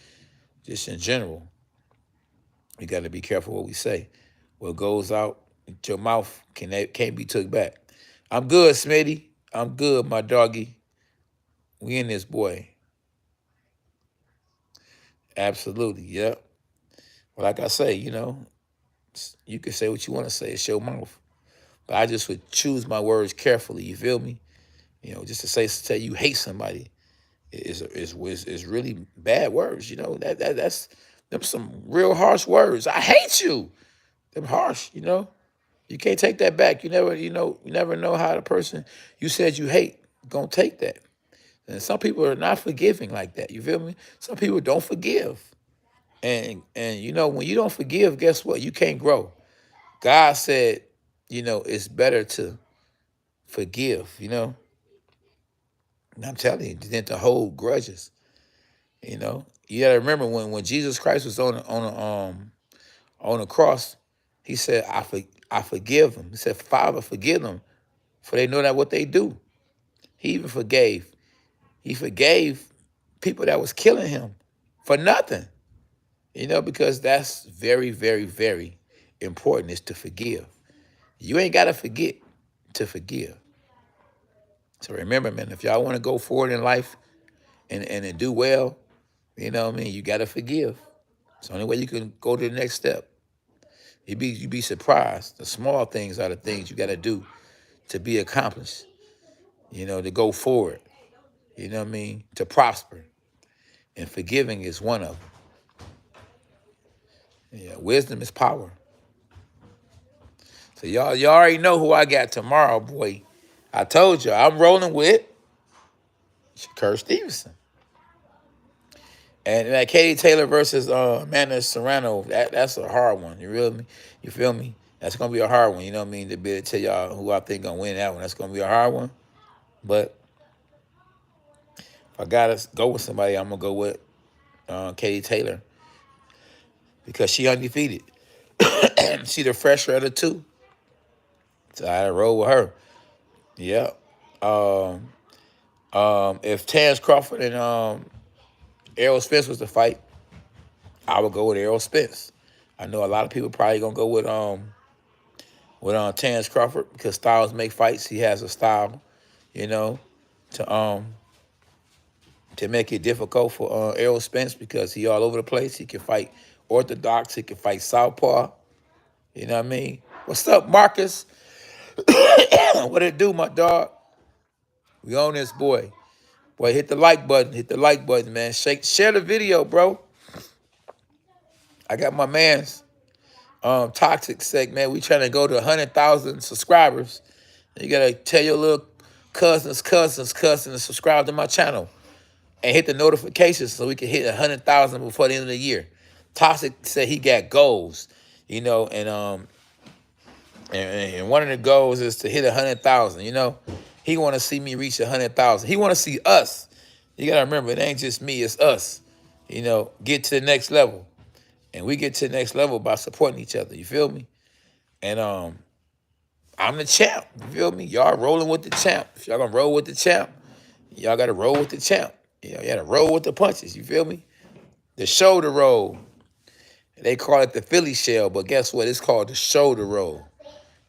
general, we got to be careful what we say. What goes out your mouth can't be took back. I'm good, Smitty. I'm good, my doggy. We in this, boy. Absolutely, yep. Well, like I say, you can say what you want to say. It's your mouth. But I just would choose my words carefully, you feel me? Just to say you hate somebody is really bad words. That's them some real harsh words. I hate you. Them harsh. You can't take that back. You never know how the person you said you hate gonna take that. And some people are not forgiving like that. You feel me? Some people don't forgive, and when you don't forgive, guess what? You can't grow. God said, it's better to forgive. And I'm telling you, than to hold grudges. You gotta remember when Jesus Christ was on the cross, he said, I forgive them. He said, Father, forgive them, for they know not what they do. He even forgave. He forgave people that was killing him for nothing. Because that's very, very, very important, is to forgive. You ain't gotta forget to forgive. So remember, man, if y'all want to go forward in life and do well, you gotta forgive. It's the only way you can go to the next step. You'd be surprised. The small things are the things you got to do to be accomplished, to go forward, to prosper. And forgiving is one of them. Yeah, wisdom is power. So y'all already know who I got tomorrow, boy. I told you, I'm rolling with Shakur Stevenson. And that Katie Taylor versus Amanda Serrano, that's a hard one. You feel me? That's gonna be a hard one. You know what I mean? To be able to tell y'all who I think gonna win that one. That's gonna be a hard one. But if I gotta go with somebody, I'm gonna go with Katie Taylor, because she undefeated. She the fresher of the two, so I had to roll with her. Yeah. If Terrence Crawford and Errol Spence was the fight, I would go with Errol Spence. I know a lot of people probably gonna go with Terrence Crawford, because styles make fights. He has a style, to make it difficult for Errol Spence, because he all over the place. He can fight orthodox. He can fight southpaw. You know what I mean? What's up, Marcus? What it do, my dog? We on this, boy. Boy, hit the like button. Hit the like button, man. Share the video, bro. I got my man's Toxic segment. We trying to go to 100,000 subscribers. You got to tell your little cousins to subscribe to my channel and hit the notifications so we can hit 100,000 before the end of the year. Toxic said he got goals, and And one of the goals is to hit 100,000. You know, he want to see me reach 100,000. He want to see us. You gotta remember, it ain't just me, it's us. You know, get to the next level, and we get to the next level by supporting each other. You feel me? And I'm the champ. You feel me? Y'all rolling with the champ. If y'all gonna roll with the champ, y'all gotta roll with the champ. You know, you gotta roll with the punches. You feel me? The shoulder roll. They call it the Philly shell, but guess what? It's called the shoulder roll.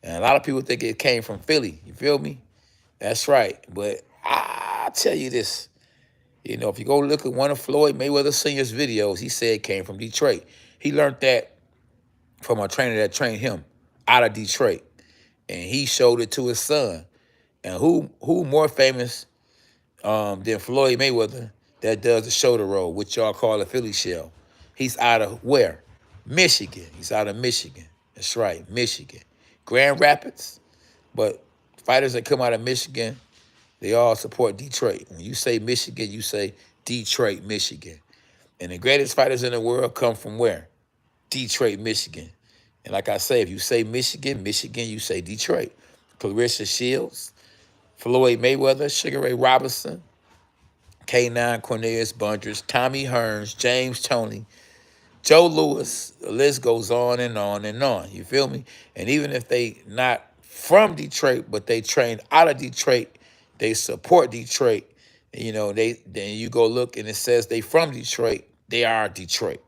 And a lot of people think it came from Philly. You feel me? That's right. But I'll tell you this. You know, if you go look at one of Floyd Mayweather Sr.'s videos, he said it came from Detroit. He learned that from a trainer that trained him out of Detroit. And he showed it to his son. And who more famous than Floyd Mayweather that does the shoulder roll, which y'all call a Philly shell? He's out of where? Michigan. He's out of Michigan. That's right, Michigan. Grand Rapids. But fighters that come out of Michigan, they all support Detroit. When you say Michigan, you say Detroit, Michigan. And the greatest fighters in the world come from where? Detroit, Michigan. And like I say, if you say Michigan, you say Detroit. Clarissa Shields, Floyd Mayweather, Sugar Ray Robinson, K9, Cornelius Bundress, Tommy Hearns, James Toney, Joe Louis. The list goes on and on and on. You feel me? And even if they not from Detroit, but they trained out of Detroit, they support Detroit. You know, then you go look and it says they from Detroit. They are Detroit.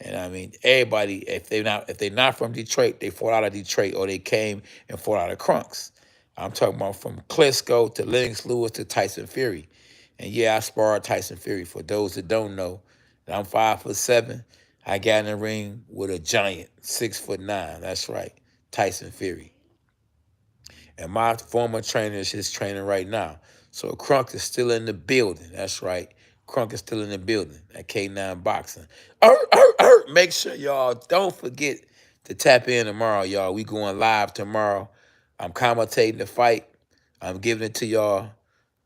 And I mean, everybody, if they're not from Detroit, they fought out of Detroit or they came and fought out of Crunks. I'm talking about from Klitschko to Lennox Lewis to Tyson Fury. And yeah, I sparred Tyson Fury. For those that don't know, I'm 5'7". I got in the ring with a giant, 6'9". That's right, Tyson Fury. And my former trainer is his trainer right now. So Crunk is still in the building. That's right. Crunk is still in the building at K9 Boxing. Make sure y'all don't forget to tap in tomorrow, y'all. We going live tomorrow. I'm commentating the fight. I'm giving it to y'all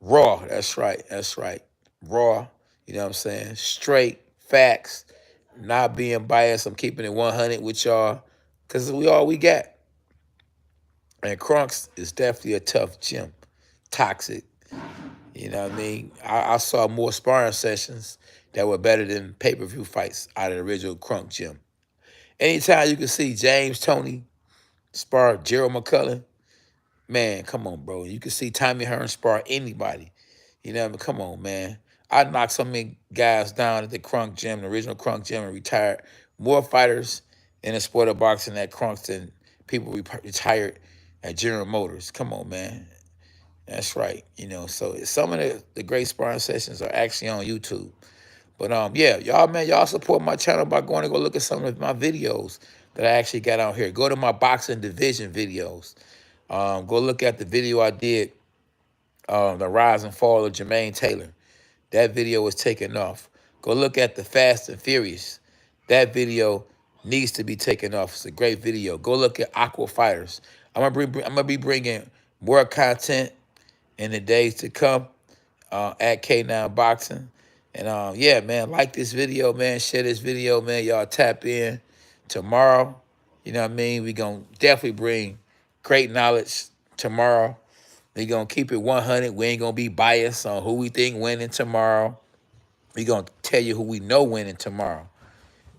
raw. That's right. That's right. Raw. You know what I'm saying? Straight facts. Not being biased. I'm keeping it 100 with y'all because we all we got. And Crunks is definitely a tough gym. Toxic. You know what I mean? I saw more sparring sessions that were better than pay-per-view fights out of the original Crunk gym. Anytime you can see James Toney spar Gerald McCullough, man, come on, bro. You can see Tommy Hearns spar anybody. You know what I mean? Come on, man. I knocked so many guys down at the Crunk gym, the original Crunk gym, and retired more fighters in the sport of boxing at Crunks than people retired at General Motors. Come on, man. That's right. You know, so some of the great sparring sessions are actually on YouTube. But yeah, y'all, man, y'all support my channel by going to go look at some of my videos that I actually got on here. Go to my boxing division videos. Go look at the video I did, the rise and fall of Jermaine Taylor. That video was taken off. Go look at the Fast and Furious. That video needs to be taken off. It's a great video. Go look at Aqua Fighters. I'm gonna be bringing more content in the days to come at K9 Boxing. And yeah, man, like this video, man. Share this video, man. Y'all tap in tomorrow. You know what I mean? We gonna definitely bring great knowledge tomorrow. We gonna keep it 100. We ain't gonna be biased on who we think winning tomorrow. We gonna tell you who we know winning tomorrow.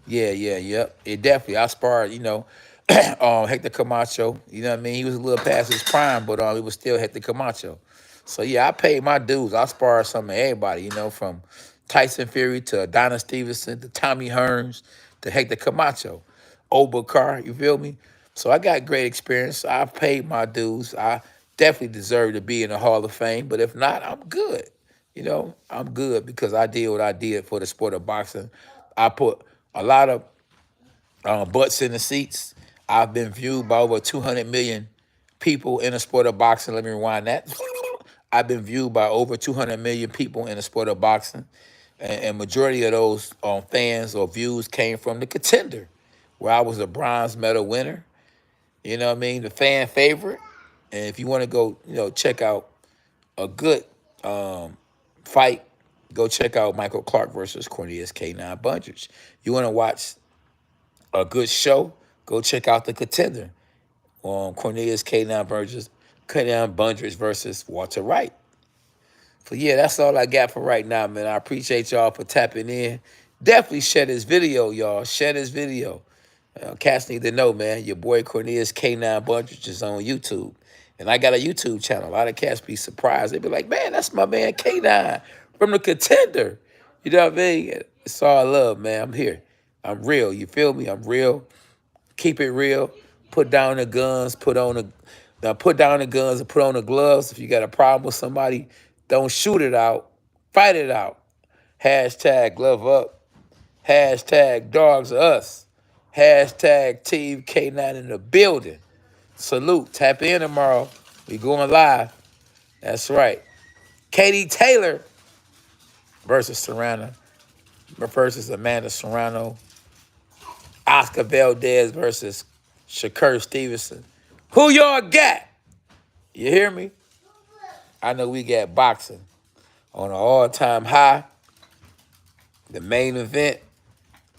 Yep. It definitely. I sparred, you know, Hector Camacho. You know what I mean? He was a little past his prime, but it was still Hector Camacho. So yeah, I paid my dues. I sparred some of everybody, you know, from Tyson Fury to Adonis Stevenson to Tommy Hearns to Hector Camacho, Obakar. You feel me? So I got great experience. I've paid my dues. I definitely deserve to be in the Hall of Fame. But if not, I'm good. You know, I'm good because I did what I did for the sport of boxing. I put a lot of butts in the seats. I've been viewed by over 200 million people in the sport of boxing. Let me rewind that. I've been viewed by over 200 million people in the sport of boxing. And majority of those fans or views came from the Contender, where I was a bronze medal winner. You know what I mean? The fan favorite. And if you want to go, you know, check out a good fight, go check out Michael Clark versus Cornelius K9 Bundress. You want to watch a good show, go check out The Contender Cornelius K9 Bundrich versus Walter Wright. So yeah, that's all I got for right now, man. I appreciate y'all for tapping in. Definitely share this video, y'all. Share this video. Cats need to know, man. Your boy Cornelius K9 Bundrich is on YouTube. And I got a YouTube channel. A lot of cats be surprised. They be like, man, that's my man K9 from The Contender. You know what I mean? It's all love, man. I'm here. I'm real. You feel me? I'm real. Keep it real. Put down the guns. Put down the guns and put on the gloves. If you got a problem with somebody, don't shoot it out. Fight it out. Hashtag glove up. Hashtag dogs are us. Hashtag Team K9 in the building. Salute. Tap in tomorrow. We going live. That's right. Katie Taylor versus Serrano. Versus Amanda Serrano. Oscar Valdez versus Shakur Stevenson. Who y'all got? You hear me? I know we got boxing on an all-time high. The main event.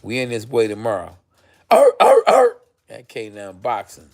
We in this way tomorrow. That K9 boxing.